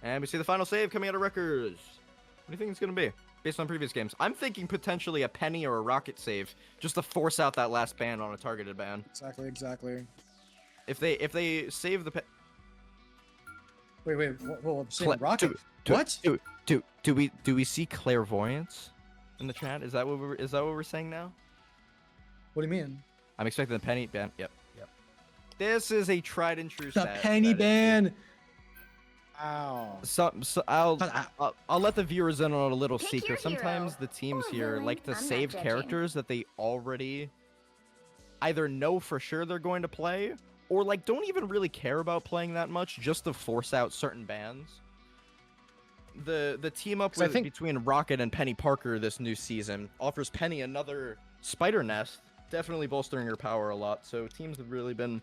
And we see the final save coming out of Rutgers. What do you think it's gonna be? Based on previous games, I'm thinking potentially a penny or a rocket save, just to force out that last ban on a targeted ban. Exactly. If they save the wait, rocket. What? Do we see clairvoyance in the chat? Is that what we're saying now? What do you mean? I'm expecting the penny ban. Yep. This is a tried and true. The penny ban. Ow. So I'll let the viewers in on a little secret. Sometimes the teams here like to save characters that they already either know for sure they're going to play, or like don't even really care about playing that much, just to force out certain bans. the team up 'Cause I with, think- between Rocket and Penny Parker this new season offers Penny another spider nest, definitely bolstering her power a lot. So teams have really been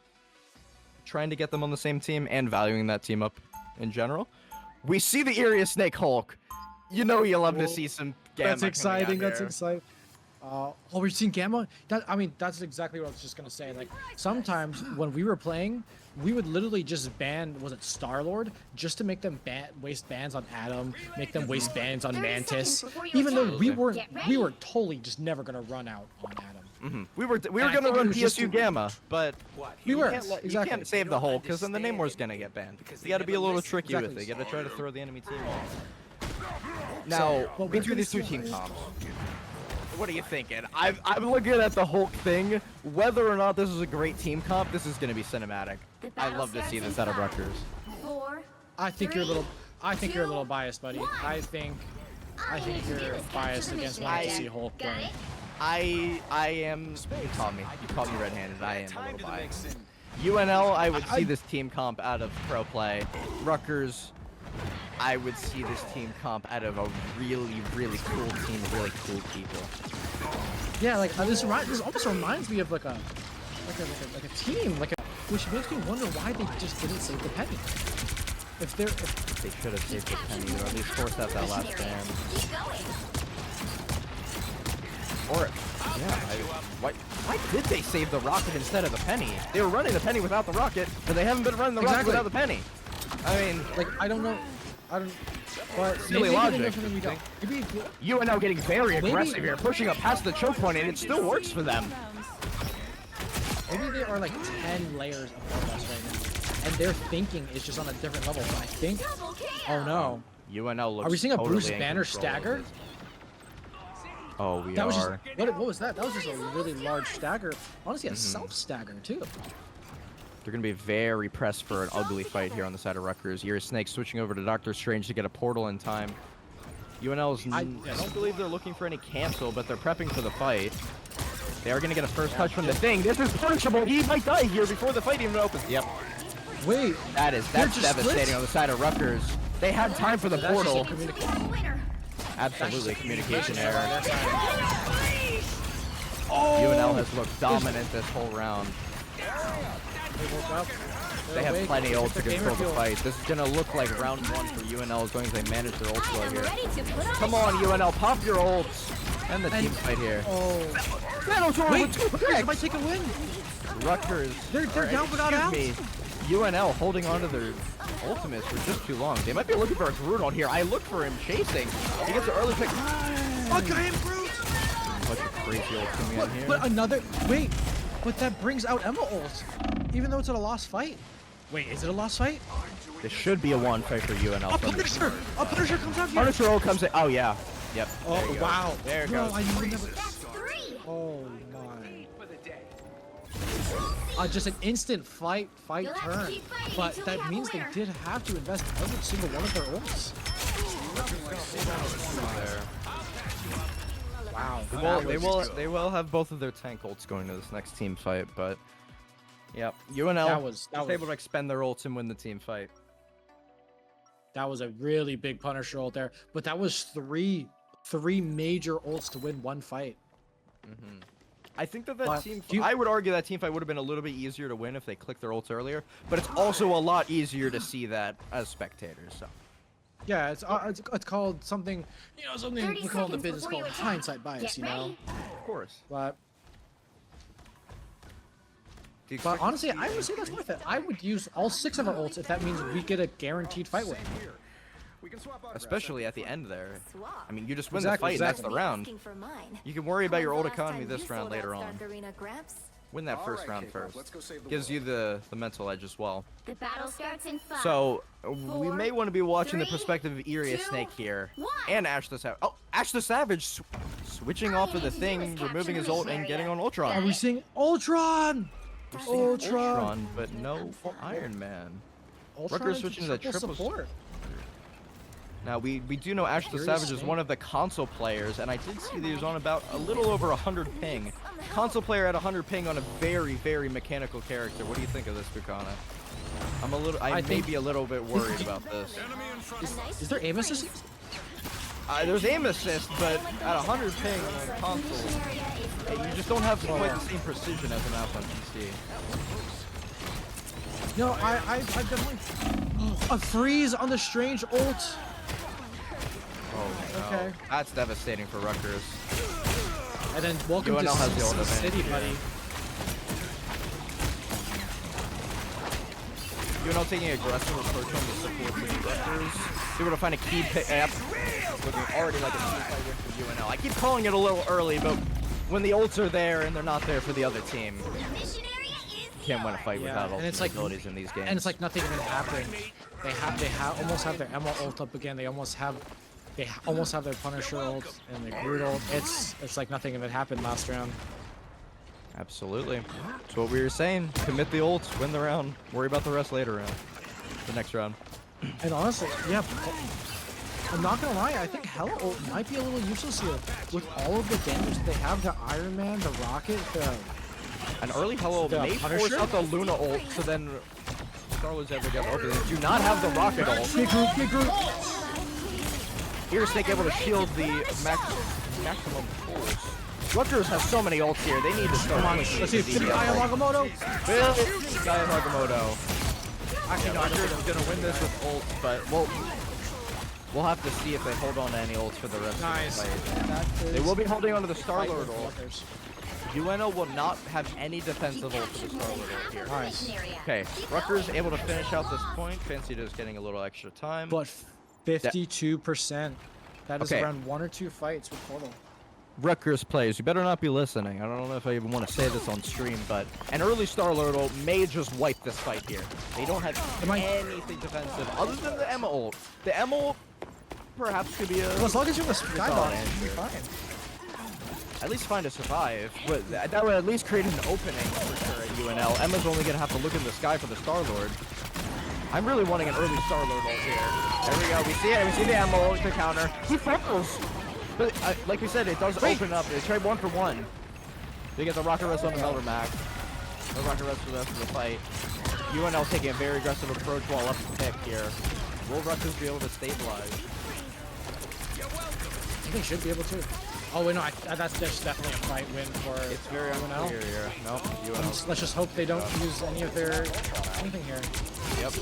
trying to get them on the same team and valuing that team up in general. We see the Irius Snake Hulk. You know you love to see some Gamma. That's exciting. coming out That's here. exciting. Oh, we're seeing Gamma. I mean, that's exactly what I was just gonna say. Like, sometimes when we were playing, we would literally just ban, was it Star-Lord, just to make them waste bans on Adam, make them waste bans on 30 Mantis, seconds before you even though we attack. weren't, Get we ready. were totally just never gonna run out on Adam. We were I gonna think it run was just PSU a- Gamma, but We were you exactly. can't save the Hulk because then the Namor's gonna get banned. You got to be a little tricky with Exactly. it. You got to try to throw the enemy team off. Now, but we're between gonna these two see- team comps, what are you thinking? I'm looking at the Hulk thing. Whether or not this is a great team comp, this is gonna be cinematic. The I battle love to see starts this in out of 5, Rutgers. 4, I think you're a little. 3, I think you're a little 2, biased, buddy. 1. I think need you're to do is biased capture the against mission. wanting to see Hulk Got win. it? I am. You caught me. You caught me red-handed. I am a Time little to the biased. mix-in. UNL, I would see this team comp out of pro play. Rutgers, I would see this team comp out of a really, really cool team, really cool people. Yeah, like this almost reminds me of like a team, which makes me wonder why they just didn't save the penny. If They should have saved the penny, or at least forced out that last stand. Keep going. Or, yeah, why did they save the rocket instead of the penny? They were running the penny without the rocket, but they haven't been running the rocket Exactly. without the penny. I mean, like I don't know, but Silly maybe logic. they know something we don't. Maybe UNL getting very Maybe- aggressive here, pushing up past the choke point, and it still works for them. maybe they are like 10 layers above us right now, and their thinking is just on a different level. But I think, Double kill. oh no, UNL looks are we seeing a totally Bruce in Banner control of stagger? this. Oh, we That was just are. what was that? That was just a really large stagger. Honestly, a self stagger too. They're going to be very pressed for an ugly fight here on the side of Rutgers. Irius Snake switching over to Doctor Strange to get a portal in time. UNL's, I don't believe they're looking for any cancel, but they're prepping for the fight. They are going to get a first touch from the thing. This is punishable. He might die here before the fight even opens. Yep. Wait, That's just devastating split? on the side of Rutgers. They had time for the that's just a portal. communication. Winner. Absolutely, communication error. That's UNL has looked dominant this whole round. They woke up. They have awake. plenty ult to It's the control the gamer fight. This is going to look like round one for UNL as long as they manage their ult I flow am here. ready to put on Come a on, show. UNL, pop your ults. And the team fight here. Oh, Wait, Rutgers might take a win. Rutgers. They're down without excuse me, UNL holding onto their ultimates for just too long. They might be looking for a Grudon here. I look for him chasing. He gets an early pick. Fuck, I am Groot. Bunch of crazy ult coming in here. But another wait, but that brings out Emma ult, even though it's a lost fight. Wait, is it a lost fight? This should be a one fight for UNL. A from the- Punisher comes out here. Punisher ult comes in. Oh, yeah. Yep. Oh There you go. wow. There it Bro, goes. I would never. That's 3. Oh my. Just an instant fight You'll have to turn, keep fighting but until we that have a means they winner. did have to invest every single one of their ults. Wow. They will have both of their tank ults going to this next team fight, but yep, UNL That was able to expend their ults and win the team fight. That was a really big Punisher ult there, but that was three major ults to win one fight. I think that But team. do you- I would argue that team fight would have been a little bit easier to win if they clicked their ults earlier, but it's also a lot easier to see that as spectators. So Yeah, it's called something, something 30 we call in the seconds business before you called attack. hindsight bias, Get ready. of course. But Do you but expect- honestly, I would say that's worth it. I would use all 6 of our ults if that means we get a guaranteed fight win. We can swap autographs especially at after the end there. Swap. I mean, you just win Exactly, the fight. exactly. And that's the round. Asking for mine. You can worry about your When's ult the last economy time this you round sold out later on. Stark Arena, Gramps? Win that All first right, round K-pop, first. let's go save the Gives you world. the mental edge as well. The battle starts in 5. So we may 4, want to be watching the 3, perspective of Irius 2, Snake here, 1. and Ash the Savage. Oh, Ash the Savage switching off of the need to do thing, is capture removing the his ult, mission and area. getting on Are Ultron. we seeing Ultron? Ultron, but no Iron Man. Ultron Rutgers into switching to the triple support. Now we do know Ash the Irius Savage is Snake. one of the console players, and I did see that he was on about a little over 100 ping. Console player at 100 ping on a very, very mechanical character. What do you think of this, Bukana? I may think- be a little bit worried about this. Is there aim assist? There's aim assist, but at 100 ping on console, you just don't have quite the same precision as a mouse on PC. No, I definitely a freeze on the strange ult. Oh no. Okay. That's devastating for Rutgers. And then welcome to UNL has the ult City, advantage buddy. UNL taking an aggressive approach on the support for Rutgers. Able to find a key pick up. Looking already like a key fight win for UNL. I keep calling it a little early, but when the ults are there and they're not there for the other team, Mission area is can't win a fight Yeah, without and ultimate it's like- abilities in these games. And it's like nothing even happened. They almost have their Emma ult up again. They almost have their Punisher ult and their Groot ult. It's like nothing even happened last round. Absolutely. That's what we were saying. Commit the ults, win the round, worry about the rest later round. The next round. And honestly, yeah, I'm not gonna lie. I think Hella ult might be a little useless here with all of the damage that they have. The Iron Man, the Rocket, the An early hello The may force Punisher? out the Luna ult, so then Star-Lord's able to get open. They do not have the Rocket ult. big group. Here, Snake able to shield the maximum force. Rutgers has so many ults here. They need to start. Come on, let's see if Gaia Magamoto. Gaia Magamoto. Actually, no, Rutgers is gonna win this with ults, but we'll have to see if they hold on to any ults for the rest Nice. of the fight. They will be holding on to the Star-Lord ult. Rutgers. UNL will not have any defensive ult for the Star-Lord ult here. Nice. mission area. Okay, Rutgers able to finish out this point. Fancy just getting a little extra time. But 52%. That is Okay. around 1 or 2 fights with total. Rutgers plays, you better not be listening. I don't know if I even want to say this on stream, but an early Star-Lord ult may just wipe this fight here. They don't have anything defensive other than the Emma ult. The Emma ult perhaps could be a... Well, as long as you have a skybox, answer. you'll be fine. At least find a survive. But that would at least create an opening for sure at UNL. Emma's only going to have to look in the sky for the Star-Lord. I'm really wanting an early Star-Lord ult here. There we go. We see it. We see the Emma ult to counter. He fumbles. But like we said, it does open up. They trade 1 for 1. They get the Rocket Rest on the Melder Mac. No Rocket Rest for the rest of the fight. UNL taking a very aggressive approach while up the pick here. Will Rutgers be able to stabilize? I think they should be able to. Oh, wait, no, that's definitely a fight win for It's very UNL. unclear here. Nope, UNL. Let's just hope they don't use any of their anything here. Yep.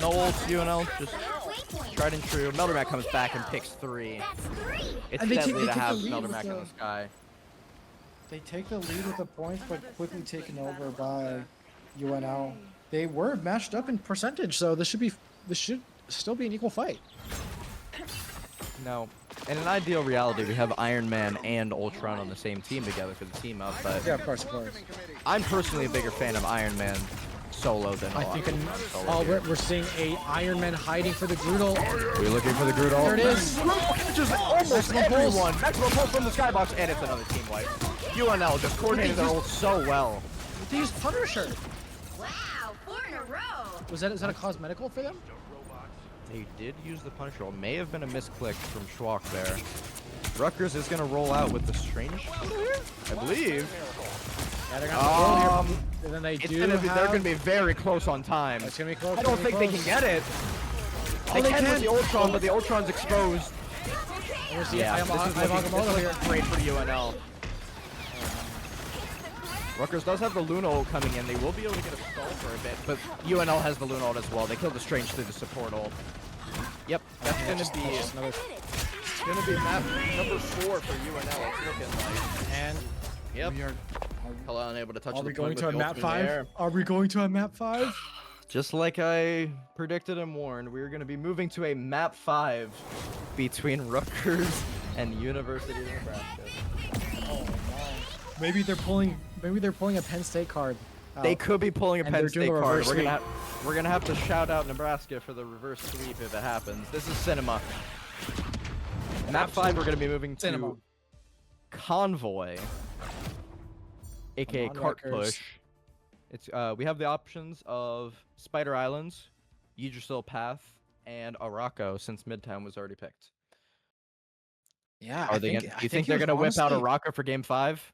No ults, UNL. Just Halfway point. tried and true. Meldermac comes back and picks 3. That's 3. It's And they deadly take to the have lead with Meldermac in the- the sky. They take the lead with the points, but quickly taken over by UNL. They were matched up in percentage, so this should still be an equal fight. No. In an ideal reality, we have Iron Man and Ultron on the same team together for the team up, but Yeah, of course, of course. I'm personally a bigger fan of Iron Man solo than I think solo oh, here. we're seeing a Iron Man hiding for the Groodle. We're looking for the Groot ult. There it is. Just almost everyone. Maximum pulse from the skybox, and it's another team wipe. UNL just coordinated their ult so well. They used Punisher. Wow, 4 in a row. Is that a cosmetical for them? They did use the Punisher ult. May have been a misclick from Schwalk there. Rutgers is going to roll out with the Strange, I believe. Yeah, they're gonna have to roll here. And then they It's do gonna be, they're have- going to be very close on time. It's gonna be close. I don't think they can get it. They they can with can. the Ultron, but the Ultron's exposed. We're seeing Yeah, this is Yamamoto here. looking great for UNL. Rutgers does have the Luna ult coming in. They will be able to get a stall for a bit, but UNL has the Luna ult as well. They killed the Strange through the support ult. Yep, that's gonna be map number 4 for UNL. It's looking like. And Yep. we are Hello, unable to touch Are the we point going with to a the map ultimate 5? there. Are we going to a map 5? Just like I predicted and warned, we're going to be moving to a map 5 between Rutgers and University of Nebraska. Oh no. Maybe they're pulling a Penn State card. They out. could be pulling a And Penn they're doing State a card. reverse We're gonna have to shout out Nebraska for the reverse sweep if it happens. This is cinema. Map 5, we're gonna be moving to Cinema. Convoy, aka Come on, Cart Rutgers. Push. It's we have the options of Spider Islands, Yggdrasil Path, and Araco since Midtown was already picked. Yeah. Are they? Do you think they're gonna whip out honestly- Araco for Game 5?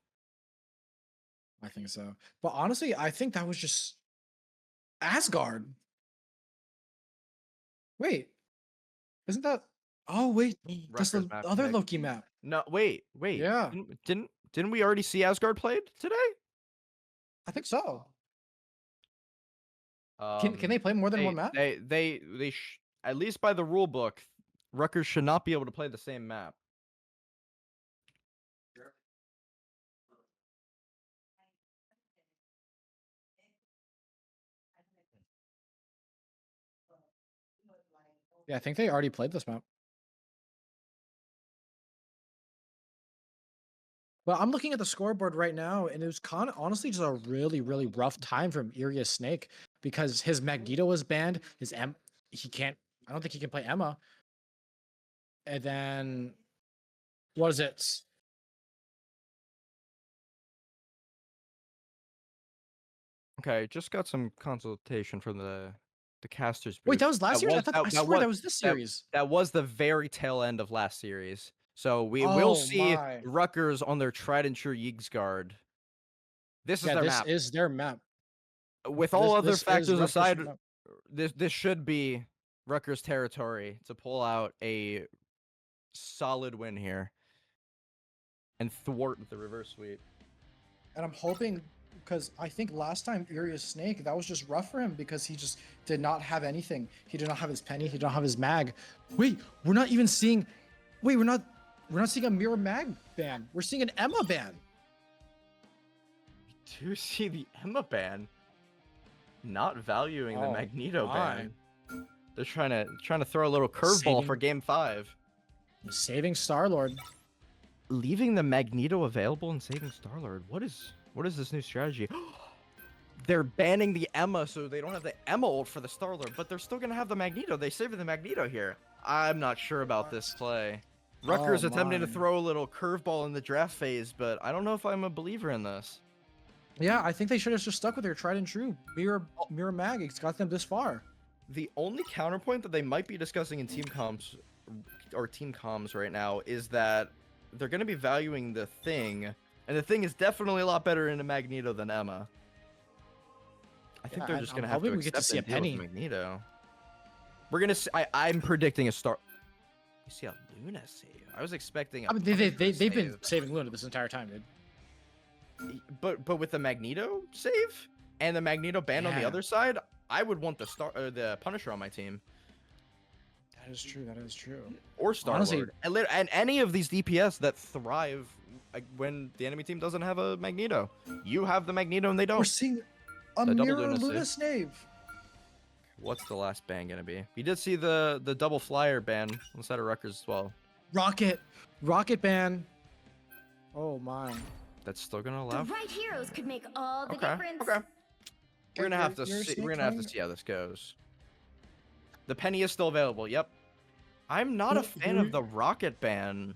I think so. But honestly, I think that was just Asgard. Wait, isn't that? Oh wait, that's the Rutgers map other pick. Loki map. No, wait. Yeah. Didn't we already see Asgard played today? I think so. Can they play more than one map? At least by the rule book, Rutgers should not be able to play the same map. Yeah, I think they already played this map. Well, I'm looking at the scoreboard right now, and it was honestly just a really, really rough time from Irius Snake because his Magneto was banned. He can't. I don't think he can play Emma. And then, what is it? Okay, just got some consultation from the casters. Wait, booth. that was last series? I swear that was this series. That was the very tail end of last series. So we Oh will see my. Rutgers on their tried and true Yigsguard. This is Yeah, their this map. is their map. With all other This is factors Rutgers' aside, map. this should be Rutgers territory to pull out a solid win here and thwart the reverse sweep. And I'm hoping, because I think last time Irius Snake, that was just rough for him because he just did not have anything. He did not have his penny. He did not have his mag. Wait, we're not even seeing. Wait, we're not seeing a mirror mag ban. We're seeing an Emma ban. We do see the Emma ban not valuing the Oh Magneto my. ban. They're trying to throw a little curveball for Game 5. Saving Star-Lord. Leaving the Magneto available and saving Star-Lord. What is this new strategy? They're banning the Emma so they don't have the Emma ult for the Star-Lord, but they're still gonna have the Magneto. They saving the Magneto here. I'm not sure about this play. Rutgers attempting to my. throw a little curveball in the draft phase, but I don't know if I'm a believer in this. Yeah, I think they should have just stuck with their tried and true mirror mag. It's got them this far. The only counterpoint that they might be discussing in team comms right now is that they're going to be valuing the Thing, and the Thing is definitely a lot better in a Magneto than Emma. I think they're just going to have to we get to accept see a and deal with penny. Magneto. We're going to see, I'm predicting a star. You see a Luna save? I was expecting a I mean, they've been save. saving Luna this entire time, dude. But with the Magneto save and the Magneto ban on the Yeah. other side, I would want the Punisher on my team. That is true. That is true. Or Star-Lord. And any of these DPS that thrive when the enemy team doesn't have a Magneto. You have the Magneto and they don't. We're seeing a The double mirror Luna Luna Snave. What's the last ban gonna be? We did see the double flyer ban inside of Rutgers as well. Rocket ban. Oh my. That's still gonna The allow. right heroes could make all the Okay. difference. Okay. We're gonna have to You're a see. snake We're gonna have to playing? see how this goes. The penny is still available. Yep. I'm not a fan of the rocket ban,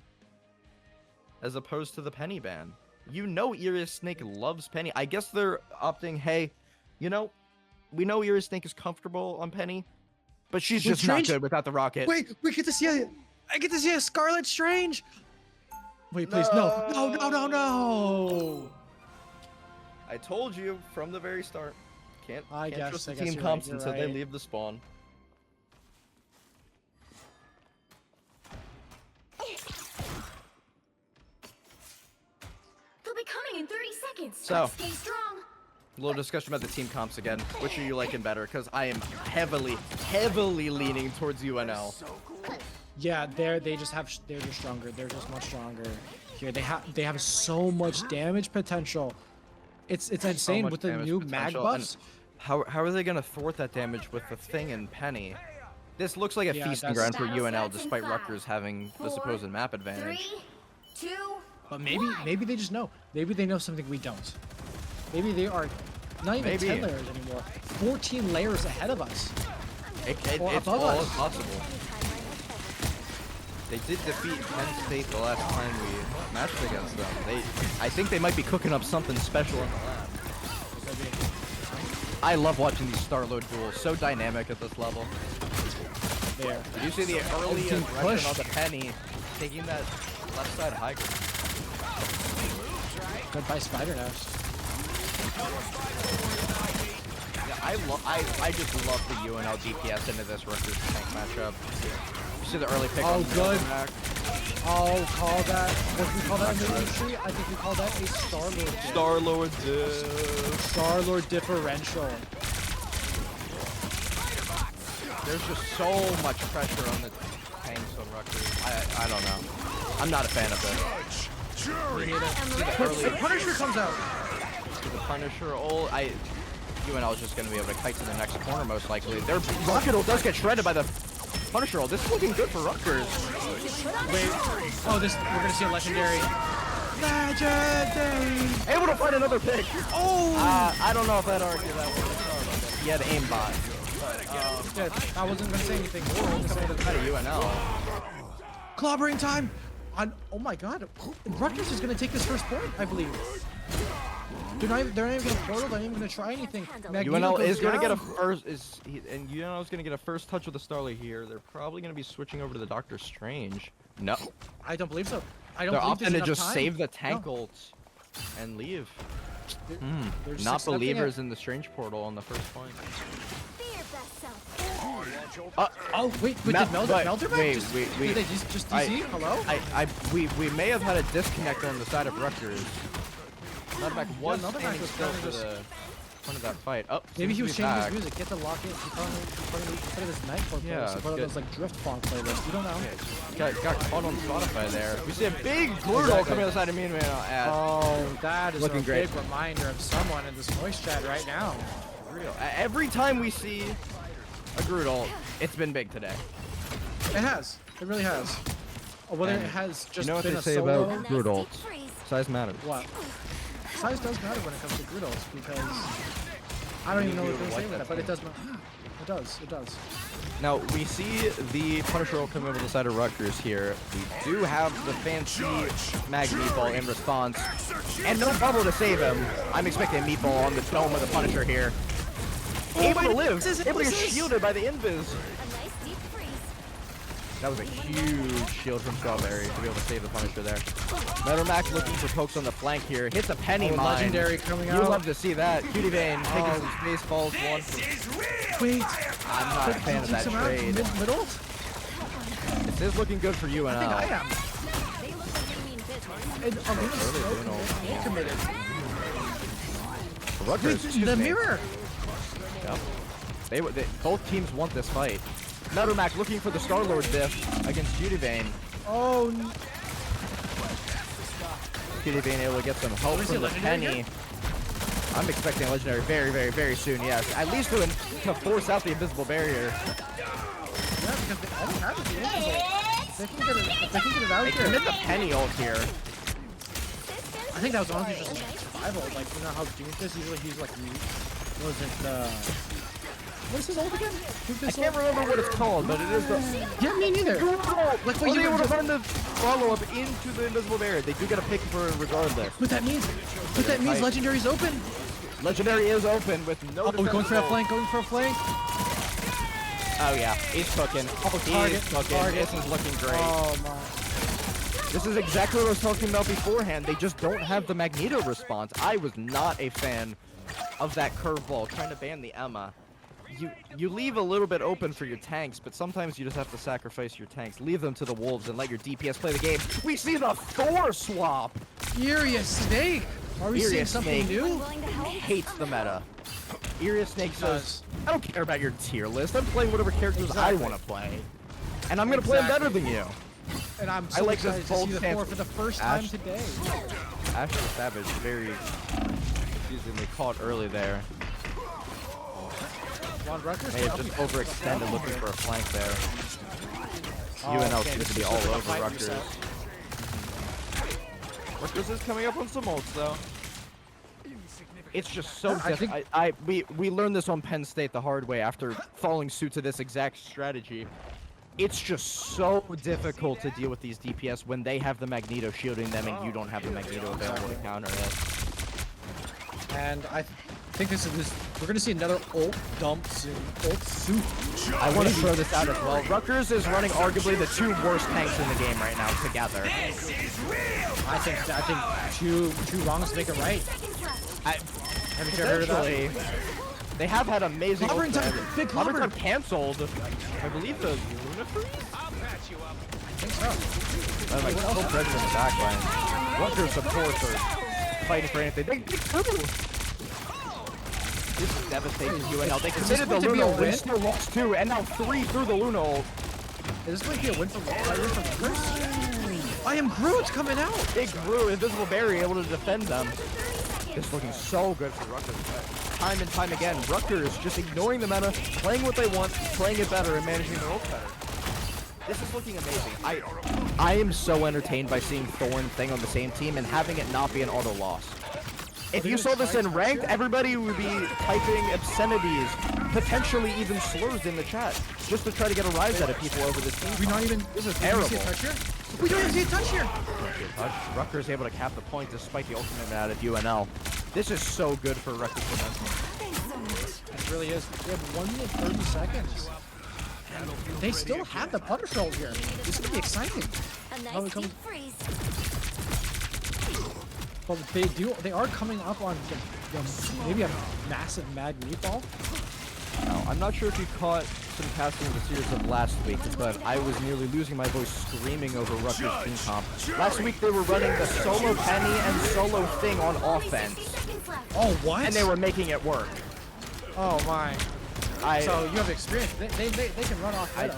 as opposed to the penny ban. You know, Irius Snake loves penny. I guess they're opting. Hey, you know, we know Irius Snake is comfortable on penny, but she's Wait, just not Strange? good without the rocket. Wait, we get to see a. I get to see a Scarlet Strange. Wait, please, no. I told you from the very start. Can't I guess trust the you're team right, comps you're until they right. leave the spawn. They'll be coming in 30 seconds. So- Stay strong. A little discussion about the team comps again. Which are you liking better? Because I am heavily leaning towards UNL. Yeah, they're just stronger. They're just much stronger. Here, they have so much damage potential. It's insane much with the damage new mag potential, buffs. How are they gonna thwart that damage with the Thing and Penny? This looks like a Yeah, feasting that's- ground for Battle UNL, starts in despite 5, Rutgers having the 4, supposed map advantage. 3, 2, But maybe they just know. Maybe they know something we don't. Maybe they are not even Maybe. 10 layers anymore. 14 layers ahead of us. Or It's above all us. possible. They did defeat Penn State the last time we matched against them. I think they might be cooking up something special in the lab. I love watching these Star-Lord duels. So dynamic at this level. There. Did you see the early Being aggression pushed. on the Penny, taking that left side high ground? Goodbye, Spider Nest. Yeah, I just love the UNL DPS into this Rutgers tank matchup. You see the early pick. Oh, on good. Back. I'll call that. What do we call that in the industry? I think we call that a Star-Lord. Star-Lord diff. Star-Lord differential. There's just so much pressure on the tanks on Rutgers. I don't know. I'm not a fan of it. The Punisher comes out. The Punisher, UNL is just going to be able to kite to the next corner most likely. Their Rocket ult does get shredded by the Punisher ult. This is looking good for Rutgers. Wait. Oh, we're gonna see a legendary. Legendary. Able to find another pick. Oh. I don't know if I'd argue that one. He had aimbot. Yeah, I wasn't gonna say anything. Out of UNL. Clobbering time. Oh my God. Rutgers is gonna take this first point, I believe. They're not even gonna portal. They're not even gonna try anything. Magneto UNL is goes going to get a down. first. And UNL is going to get a first touch with the Starly here. They're probably going to be switching over to the Doctor Strange. No. I don't believe so. I don't They're believe opting there's to enough just time. save the tank No. ult and leave. They're just Not accepting believers it. in the Strange portal on the first point. Be your best self. Oh wait, did Melder back? Wait, Just, wait. Did they just DC? Hello? We may have had a disconnect on the side of Rutgers. Melderback was Melderback standing was still kinda for just- the front of that fight. Oh, Maybe he was seems to be changing back. his music. Get the lock in. He put of his Nightcore Yeah, playlist. He put on good. those like drift funk playlists. You don't know. Got caught on Spotify there. We see a big Glurtle Exactly. coming outside of me and ad. Oh, that is Looking a great. big reminder of someone in this voice chat right now. Real. Every time we see a Grudel, it's been big today. It has. It really has. Oh, whether And it has just you know what been they a say solo. about Grudels? Size matters. What? Size does matter when it comes to Grudels because I don't even know what they're saying with that, but it does matter. It does. It does. Now, we see the Punisher roll come over the side of Rutgers here. We do have the fancy mag meatball in response. And no bubble to save him. I'm expecting a meatball on the dome of the Punisher here. Able to live. Able to get shielded by the invis. A nice deep freeze. That was a huge shield from Strawberry to be able to save the Punisher there. Metalmac looking for pokes on the flank here. Hits a penny mine. Legendary coming You out. love to see that. Cutie Vane taking some space falls one. Wait. I'm not a fan of that trade. Middle? This is looking good for UNL. I think I am. They look like they mean business. And Aluna's Really so doing all- committed. Rutgers, Wait, excuse the me. mirror. Yep. They both teams want this fight. Metalmac looking for the Star-Lord diff against Cutie Vane. Oh, Cutie Vane able to get some help Is from it the legendary penny. yet? I'm expecting a legendary very, very, very soon, yes. At least to force out the invisible barrier. yeah, because they already have it. They can get it. If they can get it out They here. commit the penny ult here. I think that was honestly just survival. Like, you know how Doomfist usually he's like, what is it, what is his ult again? I Doomfist can't ult? remember what it's called, but it is the... Yeah, me neither. Like, Well, when you they able to just, find the follow-up into the invisible barrier. They do get a pick for it regardless. what that means Legendary's open. Legendary is open with no Oh, going for a defensible- flank, going for a flank. Oh yeah, he's cooking. target, He's cooking. target. This is looking great. Oh my. This is exactly what I was talking about beforehand. They just don't have the Magneto response. I was not a fan of that curveball trying to ban the Emma. You leave a little bit open for your tanks, but sometimes you just have to sacrifice your tanks. Leave them to the wolves and let your DPS play the game. We see the Thor swap. Furious Snake. Are we seeing Furious something Snake. new? Willing to help? Hates the meta. Furious Snake He says, does. I don't care about your tier list. I'm playing whatever characters Exactly. I want to play. And I'm going to play them better Exactly. than you. And I'm I so like this excited to bold see the stance. Thor for the first time Ash- today. Ashley Savage very confusingly caught early there. Ron Rutgers May have cannot just be- overextended looking for a flank there. Oh, UNL okay, seems this to be is all just a over fight Rutgers. reset. Rutgers is coming up on some ults though. It's just so I think- we learned this on Penn State the hard way after following suit to this exact strategy. It's just so difficult to deal with these DPS when they have the Magneto shielding them and you don't have the Magneto available to counter it. And I think we're gonna see another ult dump soon. Ult soup. I want to throw this out as well. Rutgers is running arguably the two worst tanks in the game right now together. I think two wrongs make a right. I, Haven't you heard of that? potentially, They have had amazing Clobbering time, ultimate. big Clobbering clobber. time canceled. I believe the Luna Freeze? I think so. Like, still present in the back line. Rutgers supports are fighting for anything. They this is devastating to UNL. They considered the going to be Luna a ult, win? they still lost 2, and now 3 through the Luna ult. Is this going to be a win for Rutgers? I am Groot coming out. Big Brew, Invisible Barrier, able to defend them. It's looking so good for Rutgers. Time and time again, Rutgers just ignoring the meta, playing what they want, playing it better, and managing their ult better. This is looking amazing. I am so entertained by seeing Thorn Thing on the same team and having it not be an auto loss. If you saw this in ranked, everybody would be typing obscenities, potentially even slurs in the chat, just to try to get a rise out of people over this team. We not even. This is Do you terrible. see a touch here? We don't even see a touch here. Rutgers able to cap the point despite the ultimate out of UNL. This is so good for Rutgers momentum. It really is. We have 1 minute 30 seconds. They still have the punish roll here. This is going to be exciting. A Oh, nice come- deep freeze. But they are coming up on maybe a massive mad meatball. Now, I'm not sure if you caught some casting of the series of last week, but I was nearly losing my voice screaming over Rutgers team comp. Last week they were running the solo Penny and solo Thing on offense, Seconds left. Oh, what? and they were making it work. Oh my. I So you have experience. They can run off meta.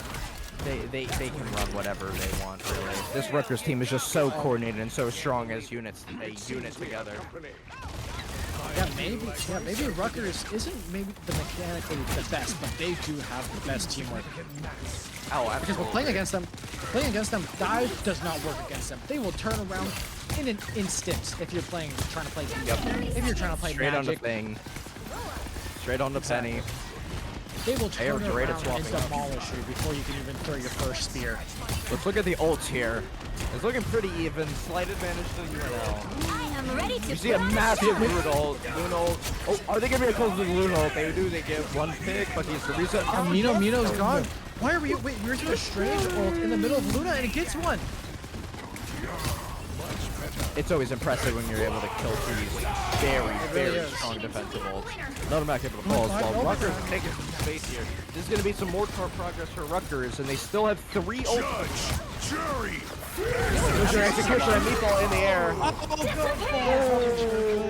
they can run whatever they want, really. This Rutgers team is just so coordinated and so strong as units. They unit together. Yeah, maybe Rutgers isn't maybe the mechanically the best, but they do have the best teamwork. Oh, Because absolutely. we're playing against them, dive does not work against them. They will turn around in an instant if you're trying to play them. Yep. If you're trying to play Straight on the Magic, Thing. Straight on the Penny. they will They are turn great at around and swapping. demolish you before you can even throw your first spear. Let's look at the ults here. It's looking pretty even. Slight advantage to UNL. I am ready to You see a massive Luna ult. Luna ult. Oh, are they gonna be close to the Luna ult? They do. They get one pick, but he's the reset. Mino's gone. Why are we? Wait, we're doing a strange ult in the middle of Luna and it gets one. It's always impressive when you're able to kill through these very is. strong defensive ults. Another Mac able to fall as well. Rutgers is taking some space here. This is going to be some more progress for Rutgers, and they still have 3 ults. There's your execution and meatball in the air.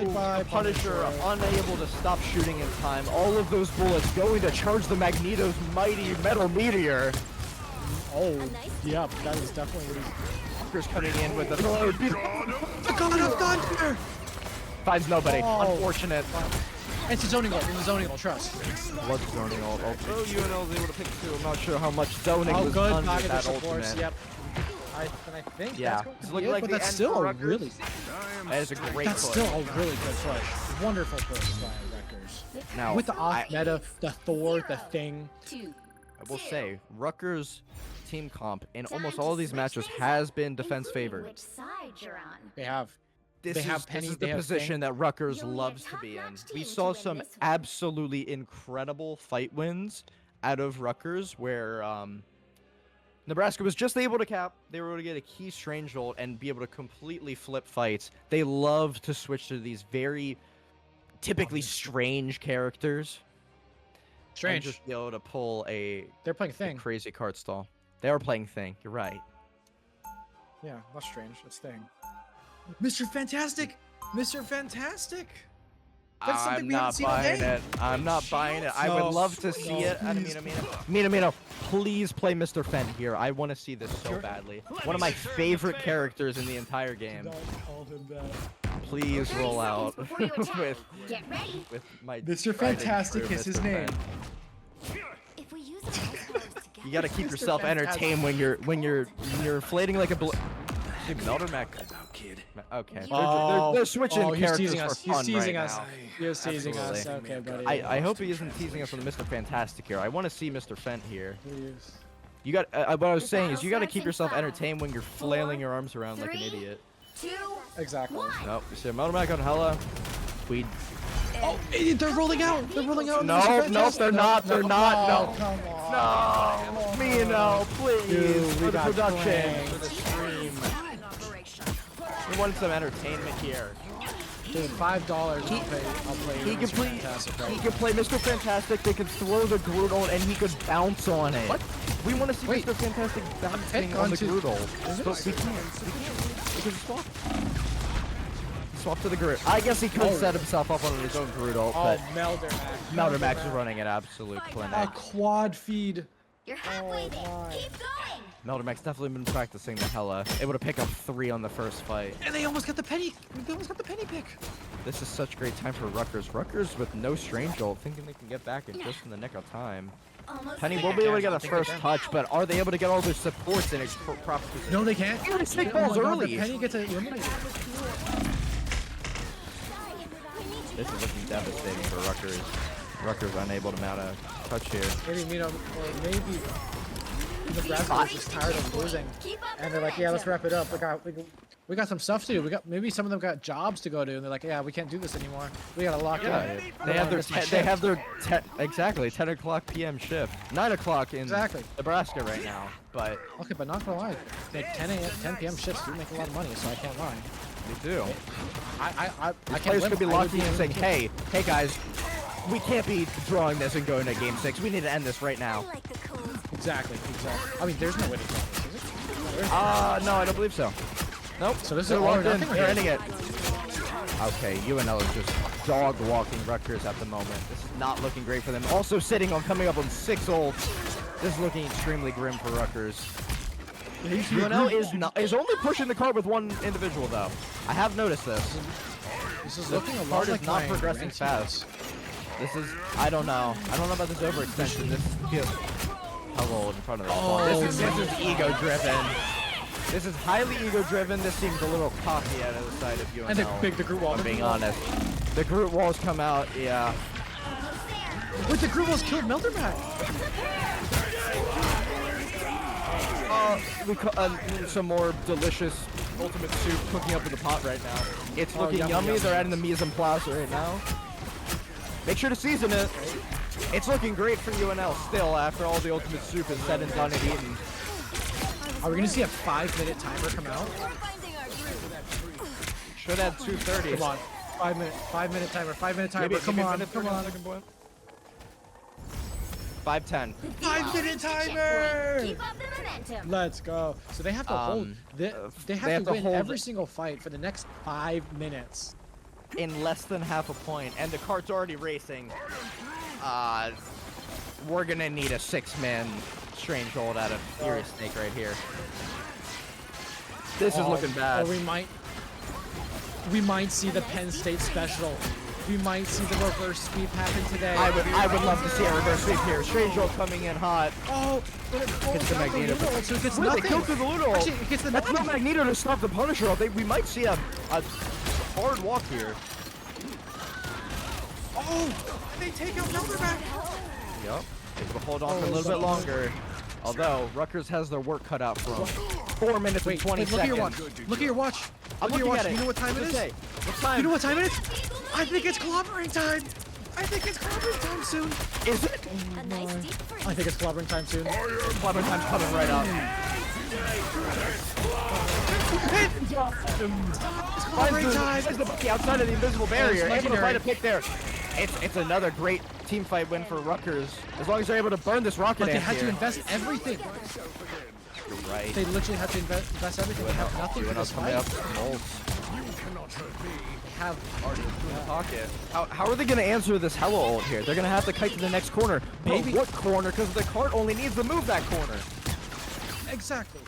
Goodbye, Punisher unable to stop shooting in time. All of those bullets going to charge the Magneto's mighty metal meteor. Oh, yeah, that is definitely what he's. Rutgers coming in with a throw. The God of Thunder! Finds nobody. Oh. Unfortunate. It's a zoning ult. It's a zoning ult. Trust. Was zoning ult. Although UNL was able to pick 2, I'm not sure how much zoning Oh, was good. done with Pocket that supports. ultimate. Yep. I think Yeah, that's going it's to looking be it, like but the that's end still for a Rutgers. really. That is a great That's push. still a really good push. Wonderful push by Rutgers. Now, With the off meta, the Thor, the Thing. I will say, Rutgers team comp in almost all of these matches has been defense favored. Which side you're on? They have. This They is, have Penny, this is they the have position Thing. that Rutgers You'll need a loves to be in. top-notch We team to saw win some this one. absolutely incredible fight wins out of Rutgers where Nebraska was just able to cap. They were able to get a key strange ult and be able to completely flip fights. They love to switch to these very typically strange characters. And Strange. just be able to pull a They're playing Thing. crazy card stall. They are playing Thing. You're right. Yeah, not strange. It's Thing. Mr. Fantastic! Mr. Fantastic! That's something I'm we haven't not seen all buying day. it. I'm not buying it. I would No, love to see no, it. please. Mina, please play Mr. Fent here. I want to see this so badly. One of my favorite characters in the entire game. Don't call him that. Please roll out Before you attack, with get ready. my Mr. tried and Fantastic true is his Mr. name. Fent. If we use our powers together, You gotta keep Mr. yourself Fantastic. entertained when you're flating like a balloon. Melder Mac. Okay, they're switching he's characters teasing for us. fun He's teasing right us. now. He's teasing us. Absolutely. Okay, buddy. I hope he isn't teasing us with Mr. Fantastic here. I want to see Mr. Fent here. Please. You got what I was saying is you got to keep yourself entertained when you're flailing your arms around like an Three. idiot. 2, Exactly. 1. Nope. You see a Melder Mac on Hella. We Oh, they're rolling out. They're rolling out. No, Mr. no, Fantastic. they're not. They're not. No. Come on. No, Mino, please, Dude, for we the got production, pranked. for the stream. We wanted some entertainment here. Dude, $5. I'll play. He can Mr. play. Fantastic right He now. can play Mr. Fantastic. They can throw the Groodle and he could bounce on it. What? We want to see Wait. Mr. Fantastic bouncing pick on the onto- Groodle. But we can't. We can swap. Swap to the Groot. I guess he could set himself up on his own Groodle, Oh, but Melder Max is running an absolute clinic. A quad feed. You're halfway there. my. Keep going. Meldermack's definitely been practicing the hella. Able to pick up 3 on the first fight. And they almost got the penny. They almost got the penny pick. This is such great time for Rutgers. Rutgers with no strange ult, thinking they can get back in just in the nick of time. Almost Penny there. will be able to get a first touch, but are they able to get all their supports in a proper position? No, they can't. He already snake Oh my balls God, early. the penny gets eliminated. This is looking devastating for Rutgers. Rutgers unable to mount a touch here. Maybe, or maybe Nebraska is just tired of losing. And they're like, yeah, let's wrap it up. We got some stuff to do. Maybe some of them got jobs to go to, and they're like, yeah, we can't do this anymore. We gotta lock Yeah, in. they have their exactly 10 o'clock p.m. shift, 9 o'clock in Nebraska right now. But Okay, but not gonna lie, like 10 p.m. shifts do make a lot of money, so I can't lie. they do. I can't Players live. could be I would locking in and saying, able to- hey guys, we can't be drawing this and going to game 6. We need to end this right now. I like the cold. Exactly. I mean, there's no way to draw this, is it? No, I don't believe so. Nope. So this is They're all or locked in. nothing They're here. ending it. Okay, UNL is just dog walking Rutgers at the moment. This is not looking great for them. Also sitting on coming up on 6 ults. This is looking extremely grim for Rutgers. UNL is only pushing the card with 1 individual though. I have noticed this. This is The looking a card lot is like not my progressing ranked fast. This is I don't know about this overextension. This feels hello in front of the wall. This is ego driven. This is highly ego driven. This seems a little cocky out of the side of UNL. And the Groot wall. I'm being honest. The Groot walls come out, yeah. Wait, the Groot walls killed Meldermack. Some more delicious ultimate soup cooking up in the pot right now. It's looking yummy, yummy. yummy. They're adding the mise en place right now. Make sure to season it. It's looking great for UNL still after all the ultimate soup is said and done and eaten. Are we gonna see a 5-minute timer come out? Should add 2:30. Come on, 5-minute timer, 5-minute timer. Maybe Come on, come on. 5:10. 5-minute timer. Keep up the momentum. Let's go. So they have to hold. They have to win hold every single fight for the next 5 minutes. in less than half a point, and the cart's already racing. We're gonna need a 6-man strange hold out of Furious Snake right here. This is looking bad. Or we might see the Penn State special. We might see the reverse sweep happen today. I would love to see a reverse sweep here. Strange ult coming in hot. Oh, but it falls Hits the down Magneto. Ludo ult, so it gets Wait, nothing. they killed through the Ludo ult. Actually, it gets the That's nothing. not Magneto to stop the Punisher ult. We might see a hard walk here. Oh, they take out Melderback. Yep. Able to hold on for a little bit longer. Although Rutgers has their work cut out for them. 4 minutes and 20 look at your watch. seconds. Look at your watch. I'm Look at your looking watch. at it. You know what time it is? Okay. What time? You know what time it is? I think it's clobbering time. I think it's clobbering time soon. Is it? A nice deep freeze. I think it's clobbering time soon. Clever time's coming right up. It's clobbering time. Finds the Bucky outside of the invisible barrier. it's Able to legendary. find a pick there. It's another great team fight win for Rutgers. As long as they're able to burn this rocket But they ant had to here. invest everything. You're right. They literally had to invest everything. They have nothing for this coming fight. up. Molds They have already in the pocket. How are they going to answer this Hello ult here? They're going to have to kite to the next corner. Maybe. But what corner? Because the cart only needs to move that corner. exactly.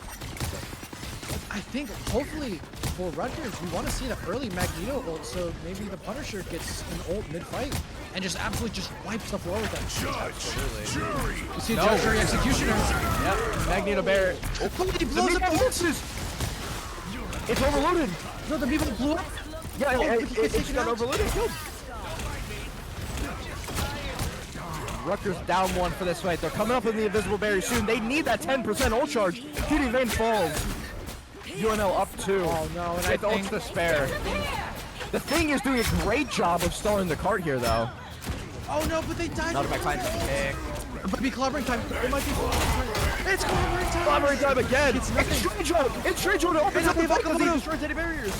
I think hopefully for Rutgers, we want to see the early Magneto ult, so maybe the Punisher gets an ult mid-fight and just absolutely just wipes the floor with them. You see No. Judge Jury Executioner. Yep. Magneto Bear. Oh, he blows up the ult. It's overloaded. No, the people blew up. Yeah, Oh, it, but he gets it's taken got out. overloaded. Killed. Rutgers down 1 for this fight. They're coming up in the invisible barrier soon. They need that 10% ult charge. Cutie Vane falls. UNL up 2. Oh no, and I With ults think to spare. The Thing is doing a great job of stalling the cart here, though. oh no, but they died. Not if I find the pick. It might be clobbering time. It might be clobbering time. It's clobbering time. Clobbering time again. It's nothing. Strange ult. It's Strange ult. It opens up the fight because he destroys any barriers.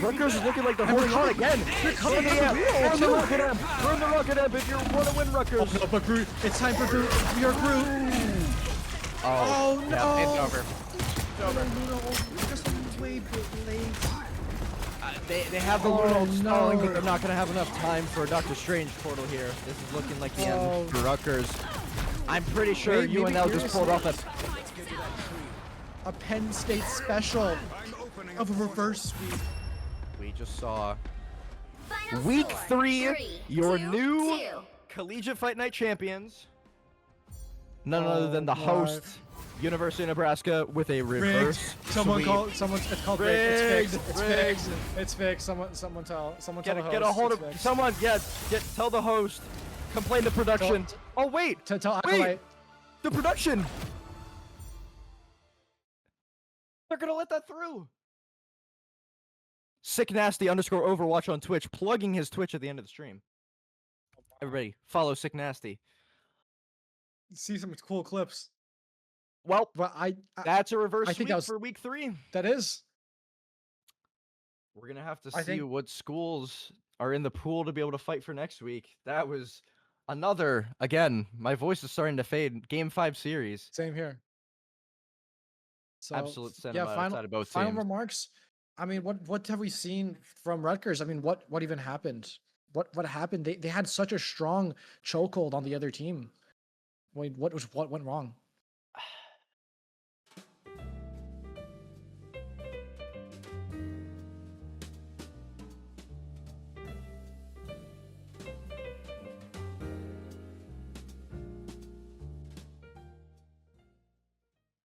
Rutgers is looking like they're holding on again. They're coming in. Burn the rocket amp. Burn the rocket amp if you want to win, Rutgers. Oh, but Groot, it's time for Groot. We are Groot. Oh, no. Yeah, it's over. Just way late. They have the Luna stalling, but they're not going to have enough time for a Doctor Strange portal here. This is looking like the end for Rutgers. I'm pretty sure UNL just pulled off a Penn State special of a reverse sweep. We just saw Final Week score, 3, your 2-2. new Collegiate Fight Night champions. None other than the hosts, University of Nebraska, with a reverse Someone sweep. called. It's called Rigged. rigged. It's fixed. It's fixed. Someone tell the host. Get a hold it's of fixed. someone. Tell the host. Complain to production. Oh wait, Tell wait, Acolyte. the production. They're gonna let that through. Sick Nasty _ Overwatch on Twitch, plugging his Twitch at the end of the stream. Everybody, follow Sick Nasty. See some cool clips. Well, But that's a reverse I think sweep that was- for Week 3. that is. We're gonna have to I see think- what schools are in the pool to be able to fight for next week. That was another. Again, my voice is starting to fade. Game 5 series. Same here. So, Absolute cinema outside of both final teams. remarks. I mean, what have we seen from Rutgers? I mean, what even happened? What happened? They had such a strong chokehold on the other team. I mean, what went wrong?